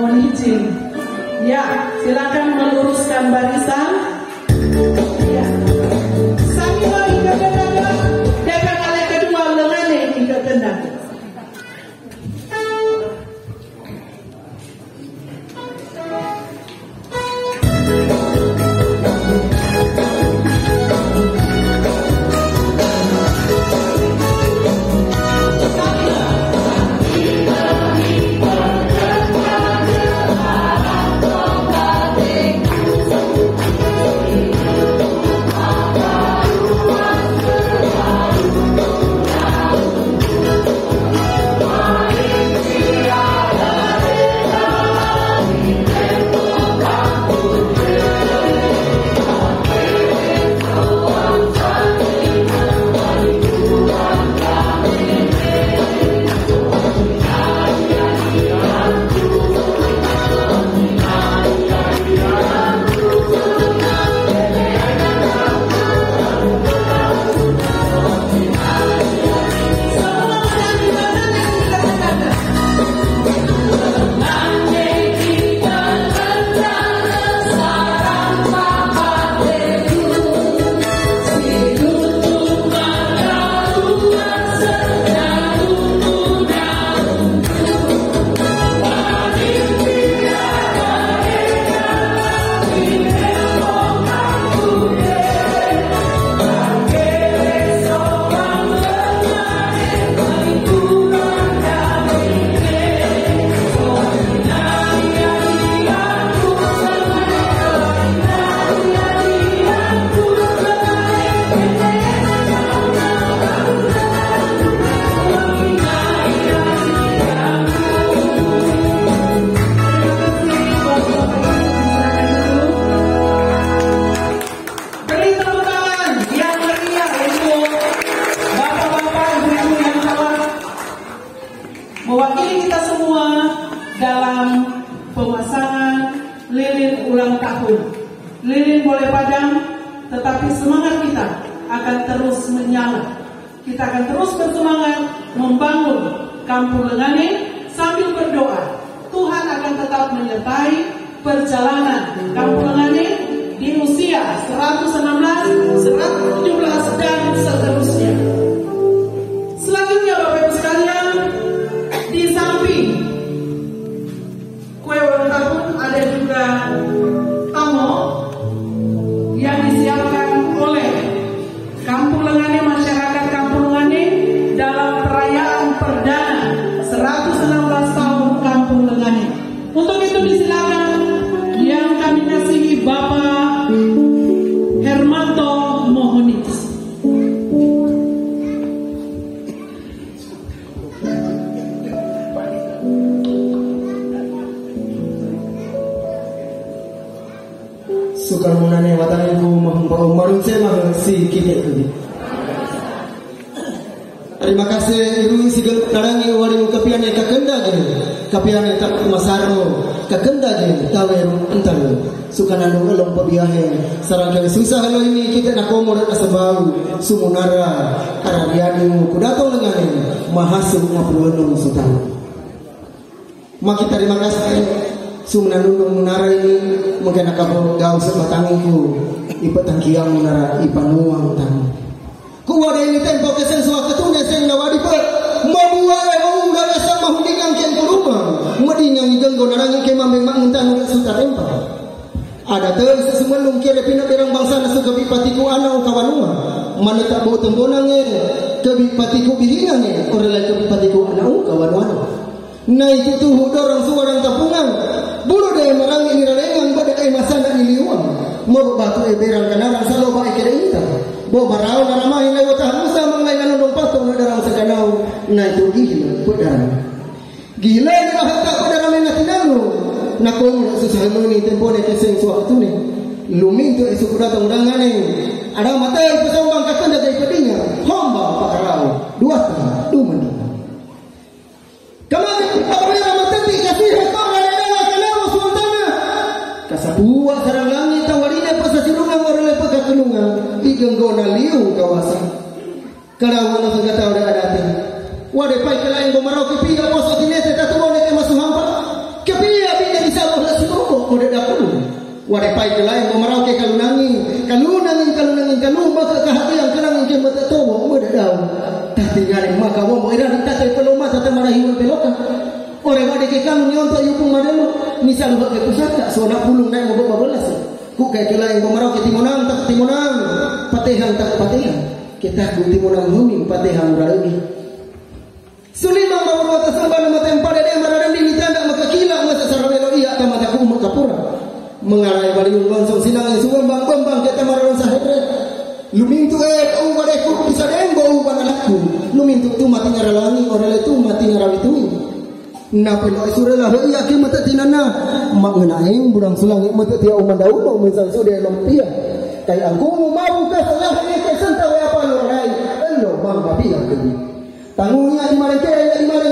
mohon izin. Ya, silakan meluruskan barisan. Ya. Sambil ikat kendang, depan kali kedua lengannya ikat kendang. Mewakili kita semua dalam pemasangan lilin ulang tahun. Lilin boleh padam, tetapi semangat kita akan terus menyala. Kita akan terus bersemangat membangun Kampung Lenganing sambil berdoa Tuhan akan tetap menyertai perjalanan Kampung Lenganing di usia 116, 117 dan seterusnya. Selanjutnya Bapak Ibu sekalian, di samping kue ulang tahun ada juga tamu yang disiapkan oleh Kampung Lenganing, masyarakat Kampung Lenganing dalam perayaan perdana 116 tahun Kampung Lenganing. Untuk itu disilakan yang kami kasihi Bapak Hermanto Mohonis. Sukarmunane watan ibu marun saya si kita ini. Terima kasih ibu sigel karangi wari kapian ka kenda ge. Kapian tak masaro ka kenda ge taweru entar. Sukananu elong pabiahe sarang susah lo ini kita nak komor asabau sumunara karadianu kudatong lenganing mahasu ngapuluenung sutan. Maki terima kasih sumunanundung munara ini mungkin akabo gaw sematangku ipatangkiang munara ipanuang tamu. Kuwada ini tempo kesen suwa ketune seng nawadi per mabuai ungga rasa mahundingang kian kuruma madingang igenggo narangi ke mambeng manguntan udah sutarempa. Ada terus sesumelung kira pina berang bangsa na suka bipatiku anau kawanua mana tak bau tembonange ke bipatiku bihingange orelai ke bipatiku anau kawanua. Nah itu tuh dorang suarang tapungan bulu daya marangi nirarengang pada kay masana niliwang mau batu berang kanarang saloba ikira ita bo barao naramahin lay watahan usa manglay nanundong patong na darang sa ganaw na itu gila pedang gila ni mahata pedang na tinango na kung susuhan ni tempone keseng suwak tu ni luminto isu kudatang dangane ada matay pasawang kakanda kay padinya homba pakarao dua ta dumandi kamari apabila matati kasih hakam na kalaw sultana kasabuwa sarang langit tawalina pa sa silungan orale pagkakulungan igenggona liu kawasan kalaw na pagkataw na adatin wade pay kalaing bumarao kipiga poso tinete tatuon na kay masuhampa kapiya bigyan kekan ni untuk yupung madelu misal buat ke pusat tak suara pulung naik mau babelas ku kayak kila yang pemarau ke timonang tak timonang patihan tak patihan kita ku timonang humi patihan berani sulima bawa atas sambal nama tempat dia maradan di tanda maka kila masa sarabelo iya kama tak umur kapura mengarai baliung langsung sinang sumbang bambang kita maradan sahedre lumintu wadeku bisa dembo banalaku lumintu tu mati ngaralangi orang itu mati ngarawitui na pelo surela iya ke mata tinana mengenaing burang sulang mata dia umandau mau misal sudah lompia kai aku mau ke salah ni ke sentau apa lo rai elo mamba dia ke tangungnya di mana ke di mana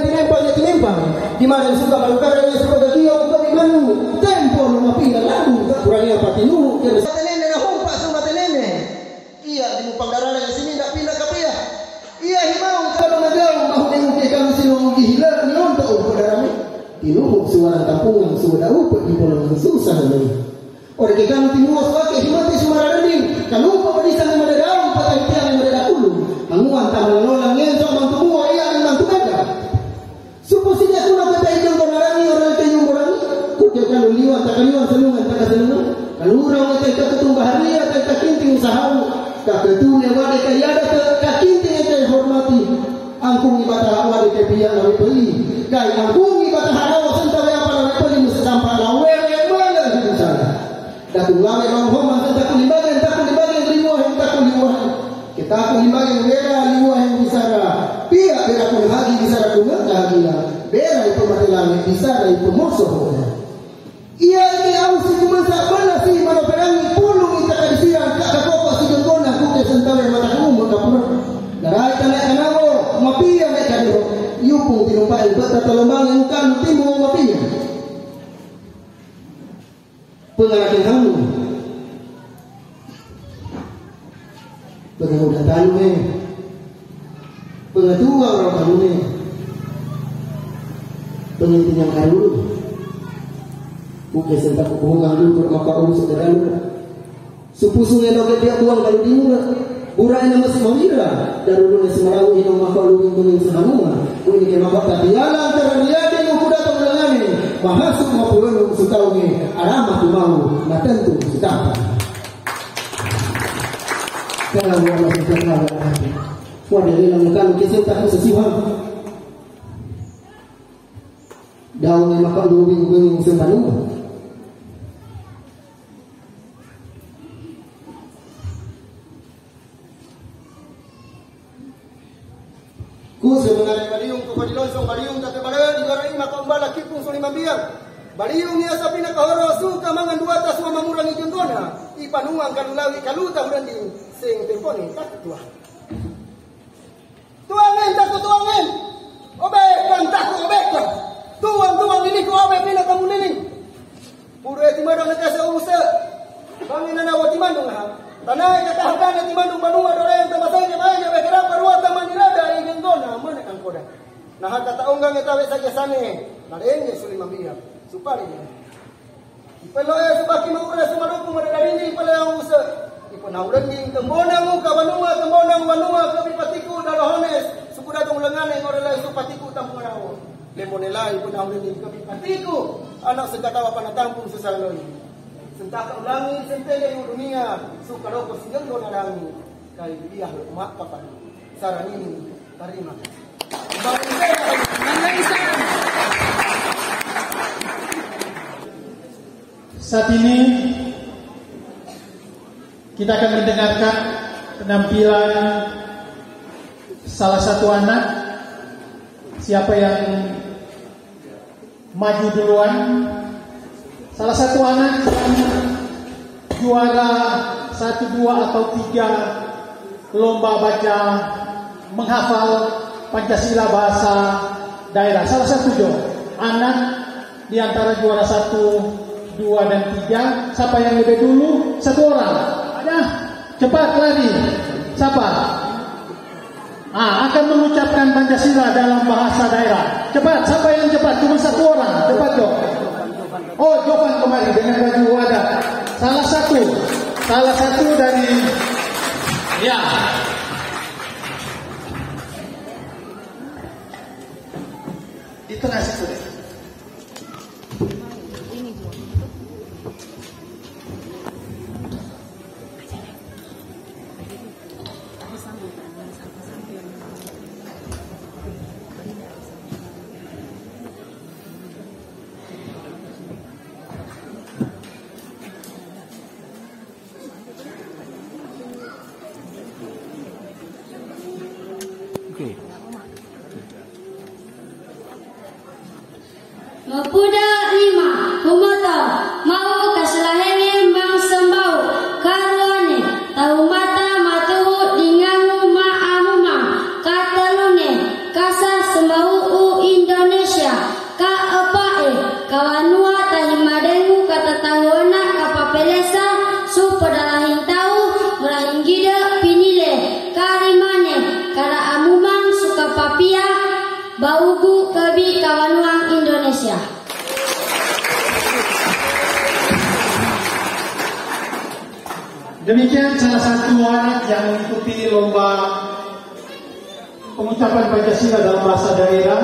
tinempang di mana suka balukar yang suka dia untuk di mana tempo lo mapia lagu kurangnya patinu ke tenene na humpa sama tenene iya di mupang darah yang sini tak pindah ke pia iya himau kalau ngajau mahu tengok ke kami silong gila ni untuk darah ni tinuh suara tampungan sudah upet di pulau susah ni orang ke kami tinuh suara himati suara ni kalau upet di sana ada daun pakai tiang ada dahulu anguan tamal lolang ngenso mantu mua iya mantu kada suposnya kuna kata hidung konarani orang ke yung orang ku ke kalau liwan tak liwan selungan tak selungan kalau orang kata ketumbah hari atau kinting usaha kaketunya wade kayada kakinting yang hormati angkung ibadah wade kepian lawi peli kai angkung ibadah harawa sentawe apa lawi peli musa sampah lawe yang mana itu sana datung lawe lawe homan tak kulimbagan limuah kita kulimbagan bera limuah yang bisara pia bera kun hagi bisara kunga kahagia bera itu mati lawe bisara itu musuh iya ini ausi kumasa bala si mana perangi pulung ita kadisiran tak kakoko si jonggona kuke sentawe mata kumba kapura darai tanah kanawo mapia mereka dulu yupung tinumpai bata talombang yang kan timbul mapia pengarakin kamu pengamudan talu pengatua orang talu pengintinya karu bukan sentak hubungan dulu maka urus sederhana supusungnya doket dia buang kalau dimula burainya masih mawira darulunnya semarawi hino maka luwing kuning sehanuma ini ke maka tatiala antara dia dengan kuda tolongane mahasuk mapulun sutaungi aramah mau na tentu sutapa kalau Allah berkata wadah dalam kan kisah tak sesiwan daunnya maka luwing kuning sehanuma Kusa mengarai baliung kepada lonsong baliung tak terbara di garai maka umbala kipung soli mambiang baliung ni asapi nak kahoro suka mangan dua tas wa mamurangi jondona ipanuang kalulawi kaluta uranding sing temponi tak tua tuangen tak tuangen obek kan tak obek tuang ini ko obek pina kamu nini pura timadong nakasa usa bangin na wa timandong ha tanay katahagan ti manung banua dore ta masay ni may be kara parwa ta manirada i gendona mana kan koda nah kataong gang etawe saja sane narenge suli mambia supari ni ipelo subaki maura sumaruku madari ni ipelo ang usa ipunaulan ni tembona mo kabanua wanua kapipatiku dalohones sukuda tong lengan ng orela supatiku tampurawo lemonela ipunaulan ni kapipatiku anak segatawa panatampung sesaloi sentaka ulangi sentele yung dunia sukaro ko sigang do nalangi kay biyah umat kapan sarang ini terima saat ini kita akan mendengarkan penampilan salah satu anak siapa yang maju duluan. Salah satu anak yang juara 1, 2 atau 3 lomba baca menghafal Pancasila bahasa daerah. Salah satu anak di antara juara 1, 2 dan 3. Siapa yang lebih dulu? 1 orang. Ada? Cepat lari. Siapa? Akan mengucapkan Pancasila dalam bahasa daerah. Cepat. Siapa yang cepat? Cuma 1 orang. Cepat dong. Oh, Jovan kembali dengan baju wadah. Salah satu dari ya. Itu nasi sudah. Pemuda 5 Humoto mau kaselahenge mang sembau karuane tahu mata matuhu dingangu ma'amumang katalune kasa sembau Indonesia kaapae kawanua tahimadengu katatawana kapapelesa su padalahin tau mulahin gida pinile karimane kara amumang suka papia baugu kebi kawanuang Indonesia. Demikian salah satu anak yang mengikuti lomba pengucapan Pancasila dalam bahasa daerah.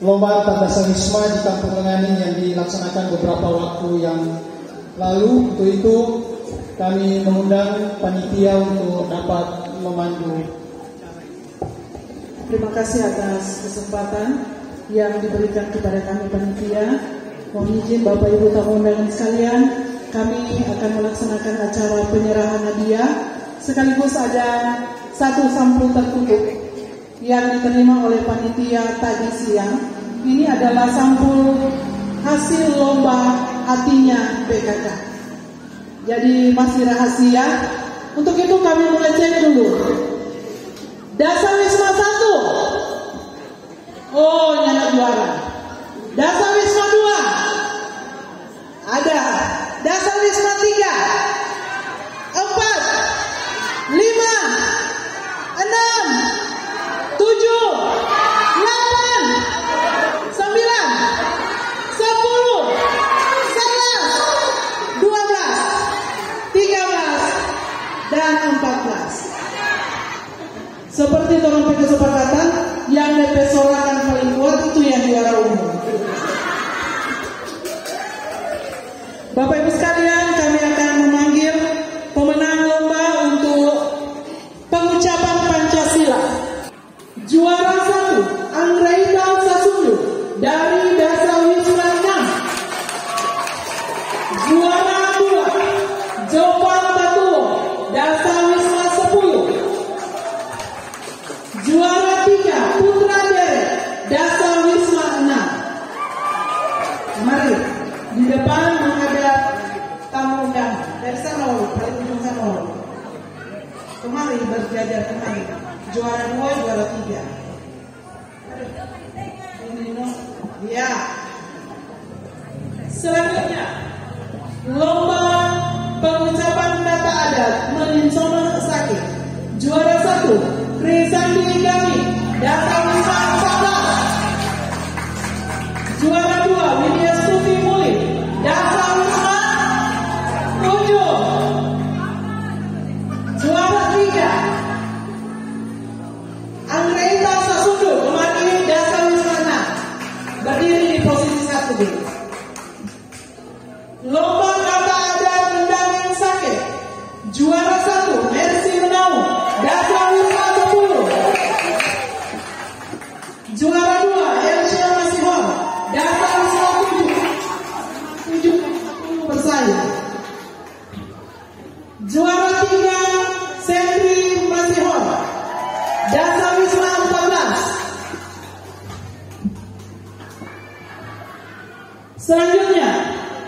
Lomba Tadasanisma di Kampung Lenganing yang dilaksanakan beberapa waktu yang lalu. Untuk itu kami mengundang panitia untuk dapat memandu. Terima kasih atas kesempatan yang diberikan kepada kami panitia. Mohon izin Bapak Ibu tamu undangan sekalian, kami akan melaksanakan acara penyerahan hadiah sekaligus ada satu sampul tertutup yang diterima oleh panitia tadi siang. Ini adalah sampul hasil lomba hatinya PKK. Jadi masih rahasia. Untuk itu kami mulai cek dulu. Dasawisma 1. Oh, nyana juara. Dasawisma 2. Ada. Dasawisma 3. 4. 5. 6. 7. 8. 9. 10. 11. 12. 13. Dan 14. Seperti torong kesepakatan, yang DP sorakan paling kuat itu yang juara umum. Bapak Ibu sekalian, kami akan memanggil pemenang lomba untuk pengucapan Pancasila. Juara 1, Anggraita Sasulu dari Dasawisma 6. Juara 2, Jovan Tatuo kemari berjajar kemari. Juara 2, juara 3. Ya. Selanjutnya, lomba pengucapan kata adat Meninsoma Sakit. Juara 1, Krisandi Gami, Dasa Wisma 14. Juara 2, Widya Stuti Muli, Dasa Wisma 7. Juara 3, Anggreta Sasundo, kemari Dasa Wisma 6. Berdiri di posisi 1B. Lomba kata adat Mendangin Sakit. Juara 1, Mercy Menau, Dasa Wisma 10. Juara 2, Elsia Masihon, Dasa Wisma 7. 7 bersaing. Juara 3, Sentri Masihon, Dasa Wisma 14. Selanjutnya,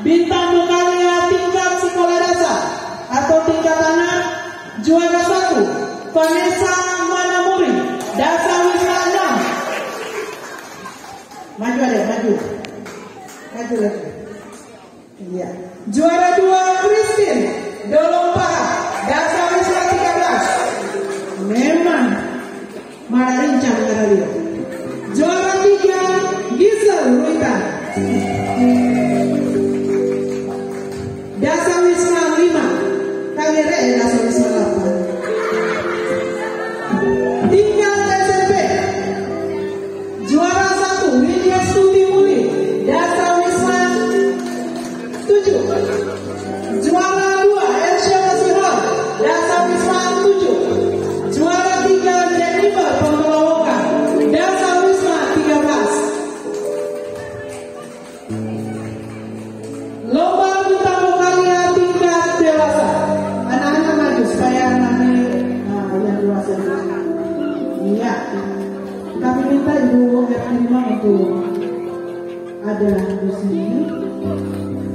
bintang vokalnya tingkat sekolah dasar atau tingkat anak. Juara 1, Vanessa Manamuri, Dasa Wisma 6. Maju adek, maju. Maju lagi. Iya. Juara 2, Christine Dolompara, Dasa Wisma 13. Memang mana rincang kata dia. Juara 3, Gisel Ruitan, Dasa Wisma 5. Kagere Dasa Wisma 8. Tingkat SMP. Juara 1, Widya Stuti Muli, Dasa Wisma 7. Juara 2, Elsia Masihon, Dasa Wisma 7. Juara 3, Jennifer Pembelawoka, Dasa Wisma 13. Lomba bintang vokalnya tingkat dewasa. Anak-anak maju supaya nanti yang dewasa ini. Iya. Kami minta Ibu Herlima untuk ada di sini.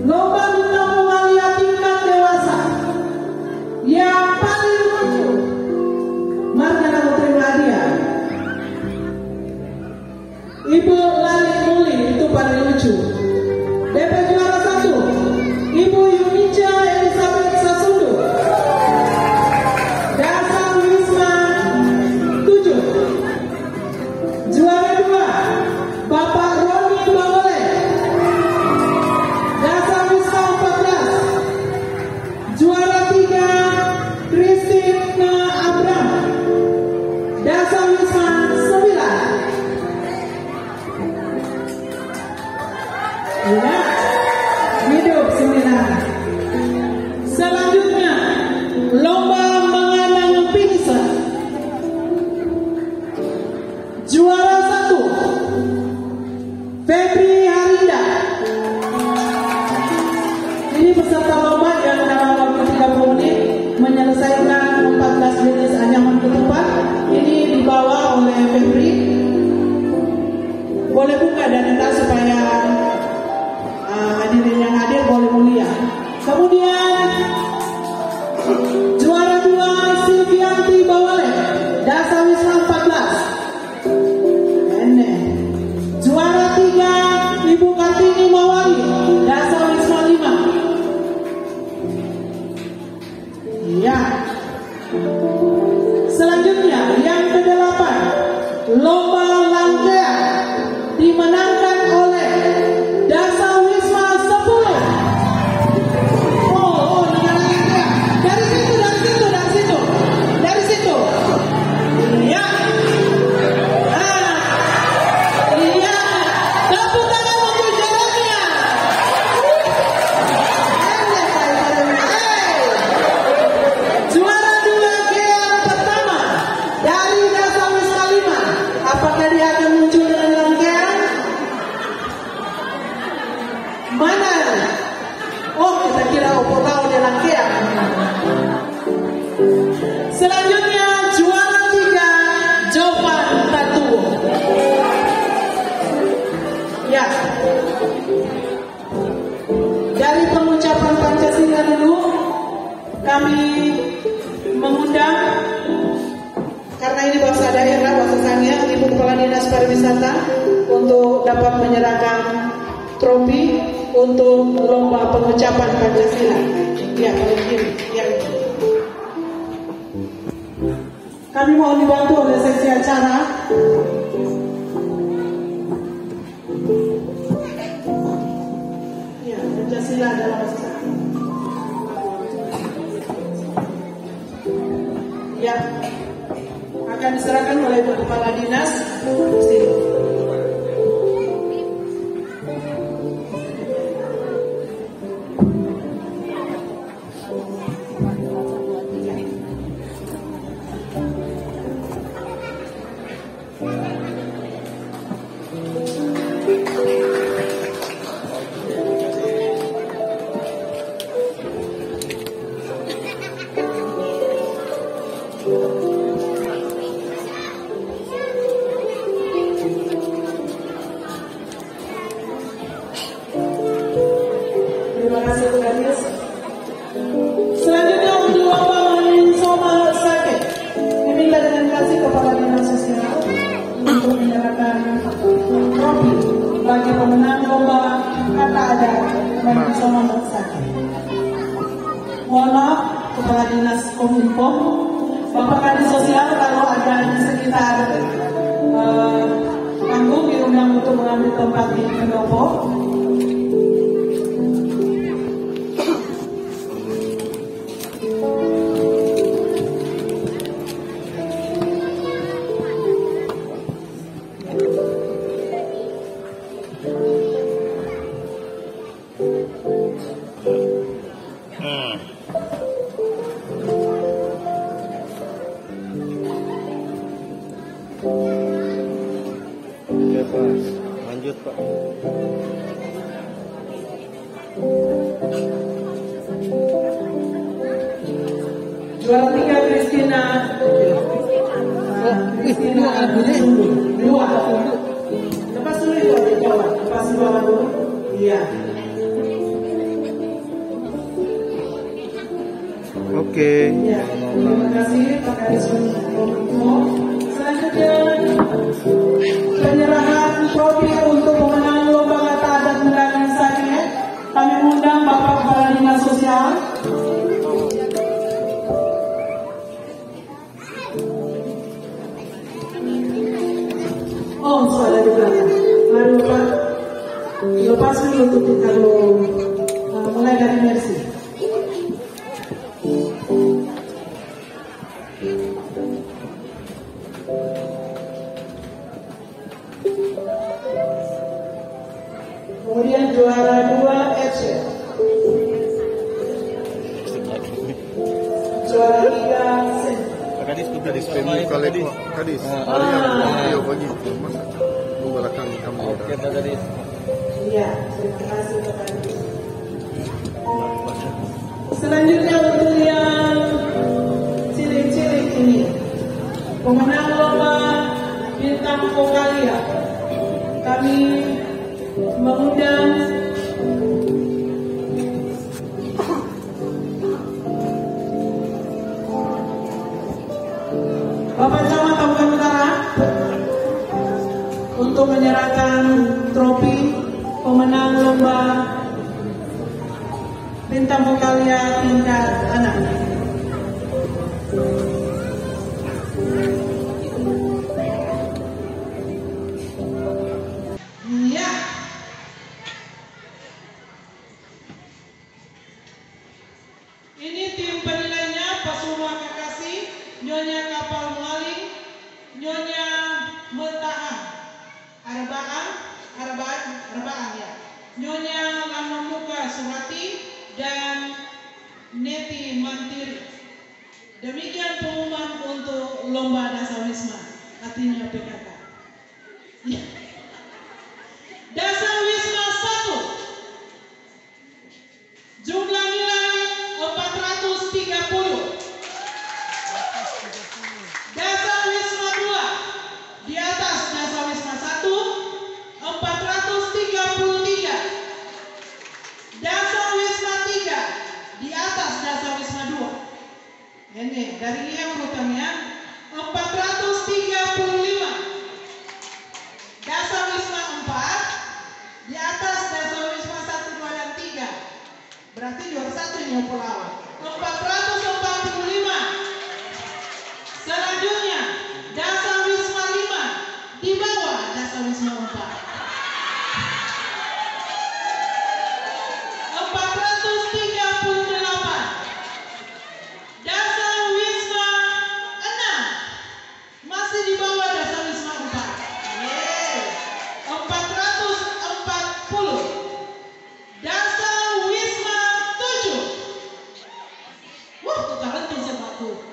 Lomba bintang vokalnya tingkat dewasa. Yang paling lucu. Mari kita terima hadiah. Ibu Lali Muli itu paling lucu. DP juara 1, Ibu Yunica Elizabeth Sasundo, Dasa Wisma 7. Juara 2, Bapak Roni Bawole, Dasa Wisma 14. Juara 3, Christine Abram, Dasa Wisma 9. Ya, hidup 9. Selanjutnya, lomba mengenang pingsan. Juara 1, Febri Harinda. Ini peserta lomba yang dalam waktu 30 menit menyelesaikan 14 jenis anyaman ketupat. Ini dibawa oleh Febri. Boleh buka dan entah supaya hadirin yang hadir boleh mulia. Kemudian juara 2, Silvianti Bawale, Dasa Wisma 14. Juara 3, Ibu Kartini Mawali, Dasa Wisma 5. Iya. Selanjutnya yang ke-8, lomba langkea dimenangkan oleh Dasa Wisma 10. Oh, dari situ. Iya. Iya. Tepuk tangan untuk jalannya. Juara 2, Gean pertama dari Dasa Wisma 5. Apakah dia akan muncul dengan rangkaian? Mana? Oh, kita kira opo tahu dia rangkaian. Selanjutnya juara 3, Jovan Tatuo. Ya. Dari pengucapan Pancasila dulu kami mengundang Wisata untuk dapat menyerahkan trofi untuk lomba pengucapan Pancasila. Ya, kami mohon dibantu oleh seksi acara. Ya, Pancasila adalah bahasa. Ya, akan diserahkan oleh Ibu Kepala Dinas. Terima kasih Bu Gadis. Selanjutnya untuk lomba Soma Sakit, diminta dengan kasih Kepala Dinas Sosial untuk menyerahkan trofi bagi pemenang lomba kata adat bagi Soma Sakit. Mohon maaf Kepala Dinas Kominfo, Bapak Kadis Sosial kalau ada di sekitar panggung diundang untuk mengambil tempat di pendopo. Lanjut Pak. Juara 3 Kristina dua. Lepas dulu itu ada jawab. Lepas bawah dulu. Iya. Oke. Ya, terima kasih Pak Kadis Kominfo. Selanjutnya penyerahan trofi untuk pemenang lomba kata adat Merangin Sakit. Kami mengundang Bapak Kepala Dinas Sosial. Oh, suara juga ya. Mari Pak, lepas dulu untuk kita mulai dari Mercy. Kemudian juara 2 Ece. Juara 3 Sen. Kadis tu Kadis Pemi kalau Kadis. Ada yang video bagi masa lu belakang kamu. Oke Kadis. Iya, terima kasih Pak Kadis. Selanjutnya untuk yang cilik-cilik ini, pemenang lomba bintang vokalia. Kami mengundang Bapak Camat Kabupaten Utara untuk menyerahkan trofi pemenang lomba bintang vokalia tingkat anak. Ya. Ini tim penilainya Pasuma Kakasi, Nyonya Kapal Mualing, Nyonya Metahan, Arbaan ya, Nyonya Lamamuka Surati dan Neti Mantiri. Demikian pengumuman untuk lomba Dasawisma, artinya PKK. Dasawisma 1, jumlah nilai 430. Dasawisma 2, di atas Dasawisma 1, 433. Dasawisma 3, di atas Dasawisma 2. Ini dari yang urutannya 435. ini Pelawan. 445. Selanjutnya Dasar Wisma 5 di bawah Dasar Wisma 4. 438. Dasar Wisma 6 masih di bawah Dasar Wisma 4. 440. Dasar Wisma 7. Wah, tukar henti sebabku.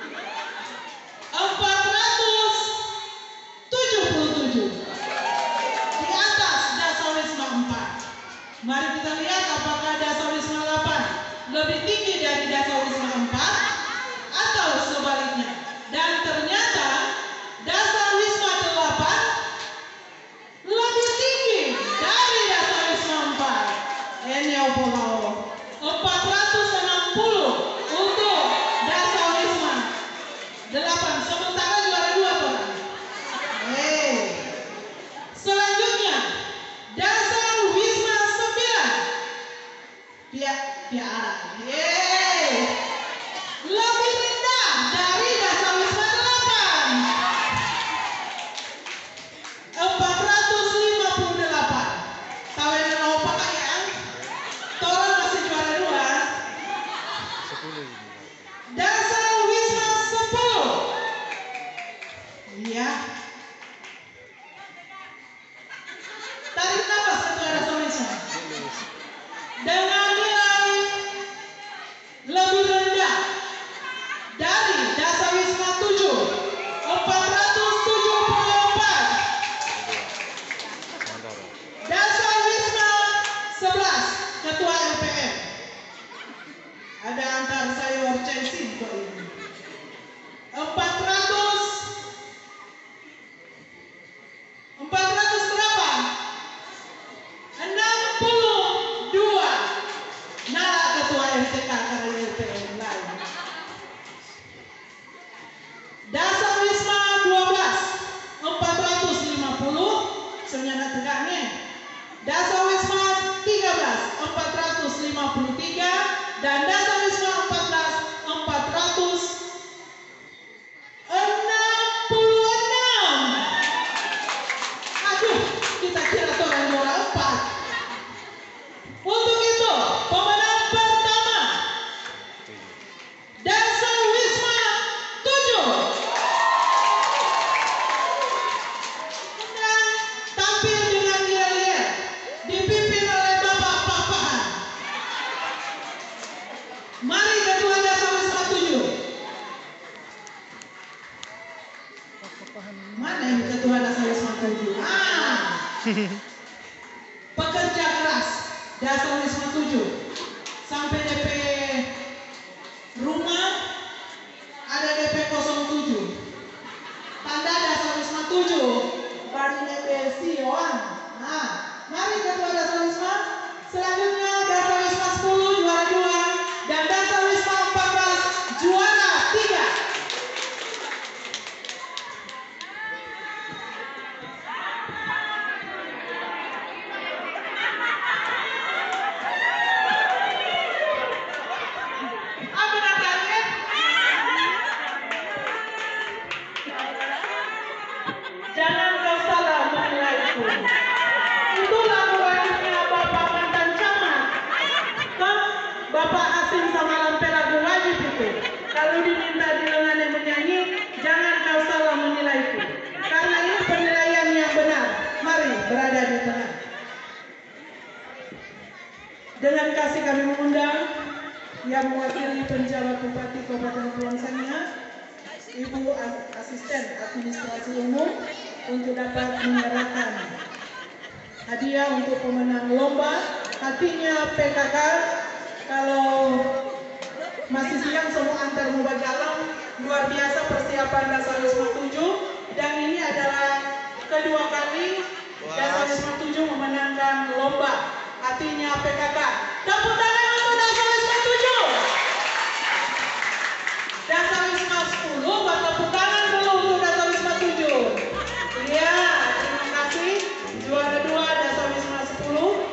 477. Di atas Dasar Wisma 4. Mari kita lihat apakah Dasar Wisma 8 lebih tinggi dari Dasar Wisma 4 atau sebaliknya. Dan ternyata Dasar Wisma 8 lebih tinggi dari Dasar Wisma 4. Ini Opolao. 460 untuk Dasar Wisma 8. Sementara juara 2 tuh. Selanjutnya Dasar Wisma 9. Piara. Lebih rendah dari Dasar Wisma 8. 458. Tahu yang mau pakai ya? Toran masih juara 2. Dasar Wisma 10. Iya. Tarik nafas ketua Dasar Wisma. Dengan nilai lebih rendah dari Dasar Wisma 7. 474. Dasar Wisma 11. Ketua LPM. Ada antar sayur censin kok ini. 400 berapa? 62. Nah, ketua MTK karena LPM lain. Dasar Wisma 12. 450. Senyana tegaknya. Dasar Wisma 13. 453. Dan Dasar Wisma 14. 466. Aduh, kita kira orang juara 4. Untuk itu, pemenang pertama Dasar Wisma 7. Dan tampil dengan yel-yel, dipimpin oleh Bapak Papahan. Mari ketua Dasar Wisma 7. Mana yang ketua Dasar Wisma 7? Pekerja keras Dasar Wisma 7. Sampai DP rumah ada DP 07. Tanda Dasar Wisma 7 baru DP Sioan. Nah, mari ketua Dasar Wisma. Selanjutnya Dasar Wisma 10 juara 2 dan Dasar Wisma 14 juara 3. Apa namanya? Jangan kau salah menilaiku. Itulah wajibnya Bapak mantan camat. Kan Bapak Hasim sama Lampelagu wajib itu. Kalau diminta di lengannya menyanyi, jangan kau salah menilaiku. Karena ini penilaian yang benar. Mari berada di tengah. Dengan kasih kami mengundang yang mewakili penjabat Bupati Kabupaten Kepulauan Sangihe, Ibu Asisten Administrasi Umum, untuk dapat menyerahkan hadiah untuk pemenang lomba. Hatinya PKK. Kalau masih siang semua antar membagi alam. Luar biasa persiapan Dasar Wisma 7. Dan ini adalah kedua kali Dasar Wisma 7 memenangkan lomba. Hatinya PKK. Tepuk tangan untuk Dasar Wisma 7. Dasar Wisma 10 buat tepuk tangan dulu untuk Dasar Wisma 7. Iya, terima kasih. Juara 2 Dasar Wisma 10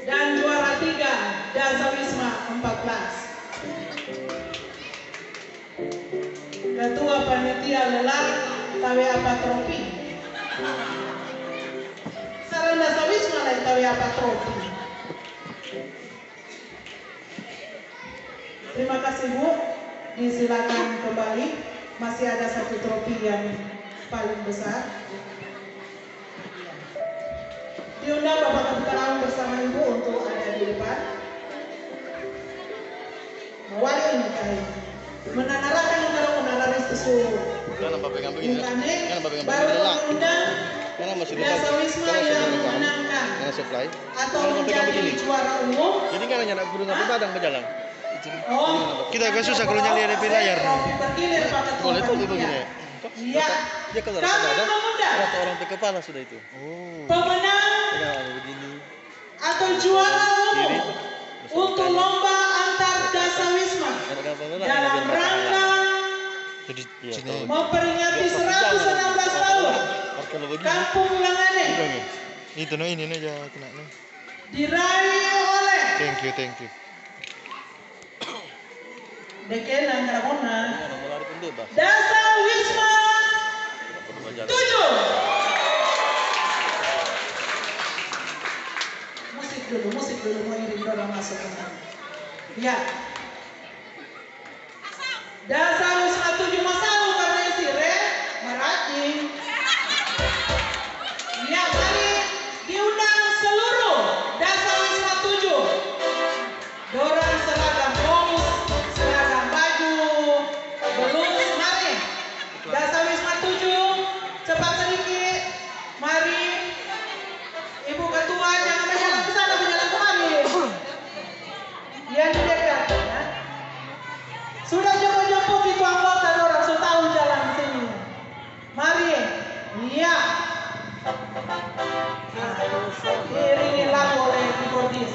dan juara 3 Dasar Wisma Ketua Panitia Lelang tawe apa trofi. Sarana Sawisma lain tawe apa trofi. Terima kasih Bu. Disilakan kembali. Masih ada satu trofi yang paling besar. Diundang Bapak Kapitalam bersama Ibu untuk ada di depan. Mewali ini kali. Menanarakan yang kalau menanaris susu. Karena Bapak pegang begini. Baru mengundang Dasa Wisma yang memenangkan atau menjadi juara umum. Jadi kan hanya nak guru sampai Padang berjalan. Kita agak susah kalau nyari di layar. Boleh tuh begini. Iya. Ya kalau ada orang ke kepala sudah itu. Pemenang atau juara umum untuk lomba antar Dasa Wisma dalam rangka memperingati 116 tahun Kampung Lenganing. Itu no ini aja kena no. Diraih oleh. Thank you. Deken Angramona. Dasa Wisma 7. Musik dulu mau iring orang masuk ke sana. Ya. Dasa Wisma 7 masalah karena sire merajing. Ya, mari diundang seluruh Dasa Wisma 7. Dorang seragam kaos, seragam baju, belum mari. Dasa Wisma 7, cepat sedikit. Mari. Ibu Ketua jangan berjalan ke sana, berjalan kemari. Ya di dekat. Ya. Sudah jemput-jemput itu anggota orang sudah tahu jalan sini. Mari. Iya. Iringi lagu oleh keyboardis.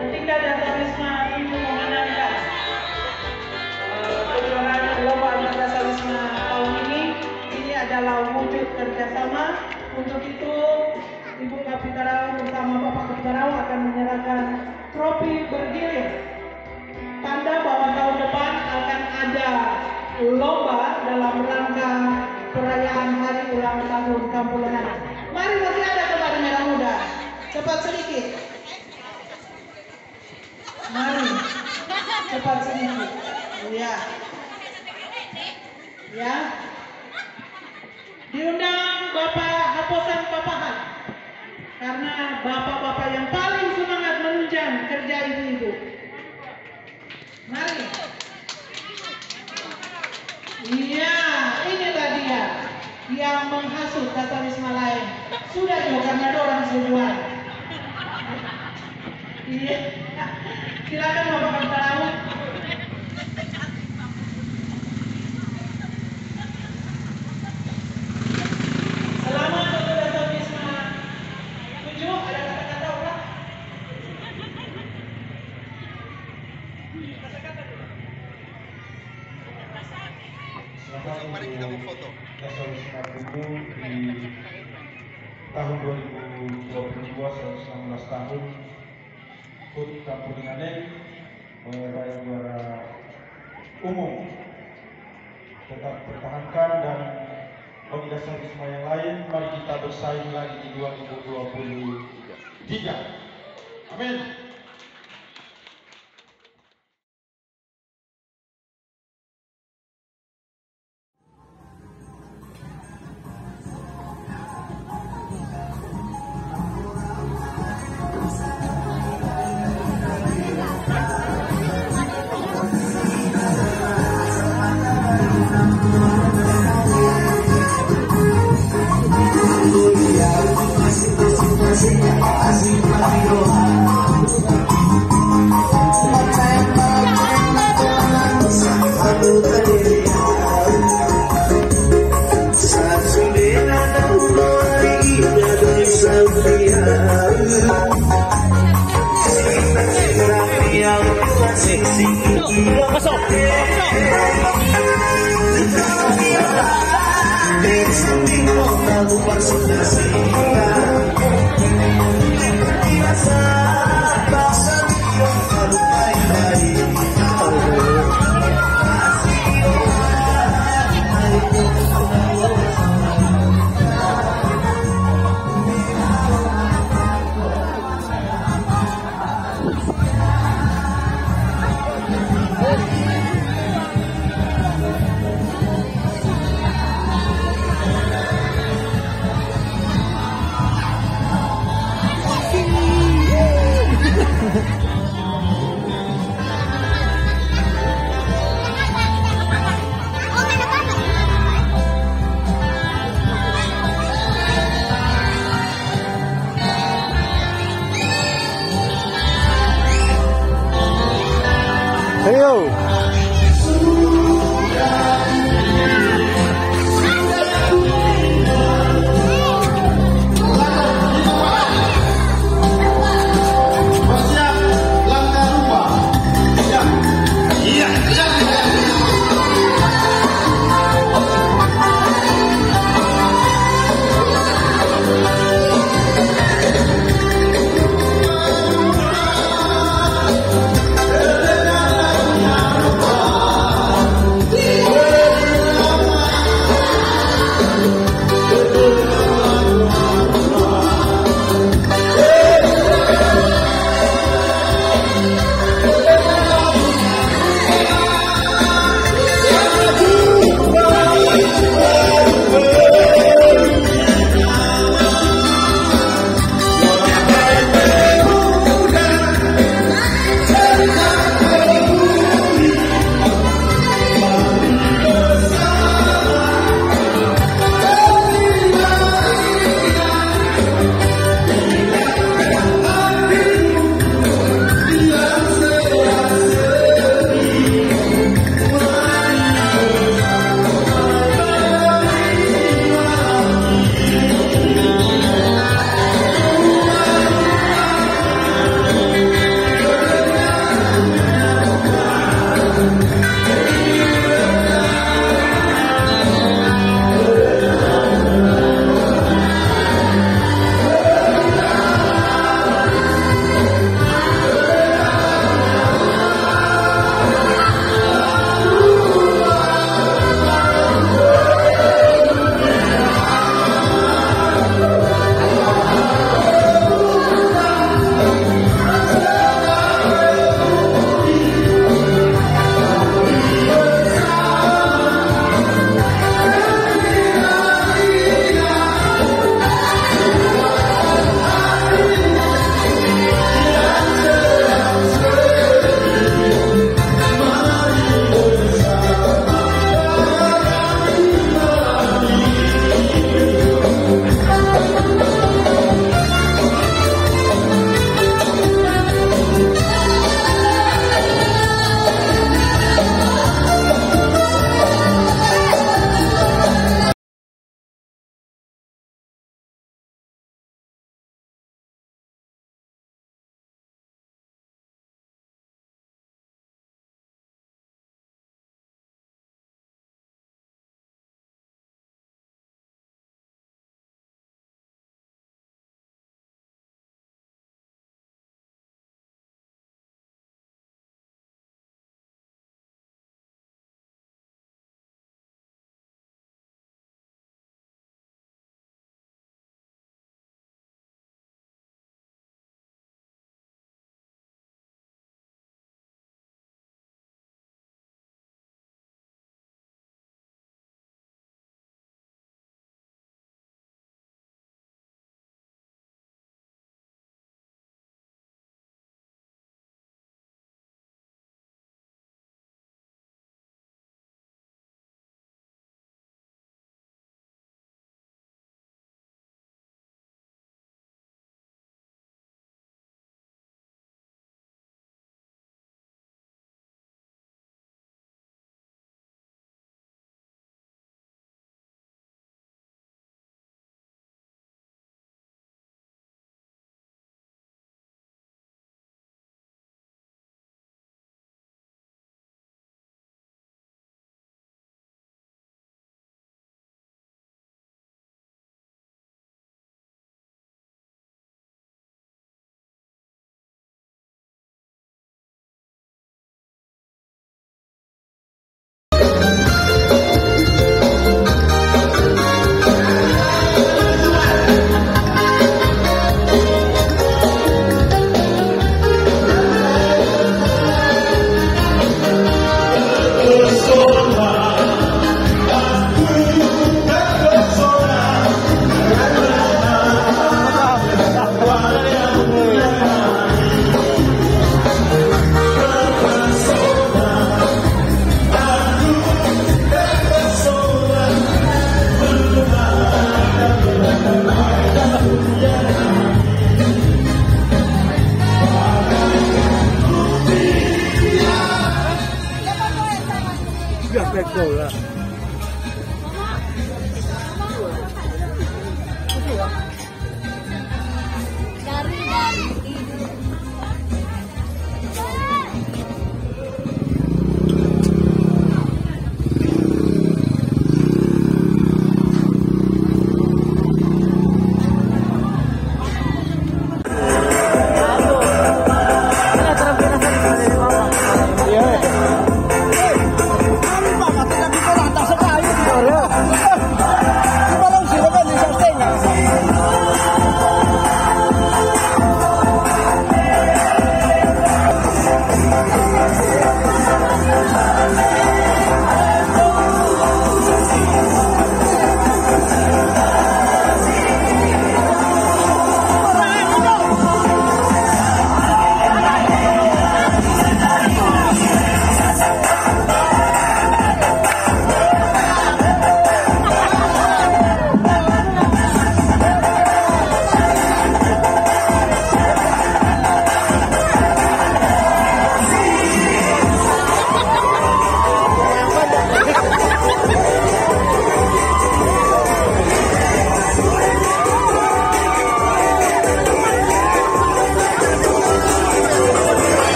Ketika Dasa Wisma 7 memenangkan kejuaraan lomba antar Dasa Wisma tahun ini adalah wujud kerjasama. Untuk itu Ibu Kapitaral bersama Bapak Kapitaral akan menyerahkan trofi bergilir, tanda bahwa tahun depan akan ada lomba dalam rangka perayaan hari ulang tahun Kampung Lenganing. Mari, masih ada kembali merah muda, cepat sedikit. Mari, cepat sedikit. Ya. Ya. Diundang Bapak Haposan Papahan. Karena bapak-bapak yang paling semangat menunjang kerja ibu-ibu. Mari. Iya, inilah dia yang menghasut Dasa Wisma lain. Sudah juga karena ada orang sejual. Iya. Silakan Bapak Kapitalam. Selamat untuk Dasa Wisma 7. Ada kata-kata orang? Kata-kata dulu. Selamat untuk Dasa Wisma 7 di tahun 2022 119 tahun. HUT Kampung Lenganing meraih juara umum. Tetap pertahankan dan bagi Dasa Wisma yang lain, mari kita bersaing lagi di 2023. Amin. Así, Ayo.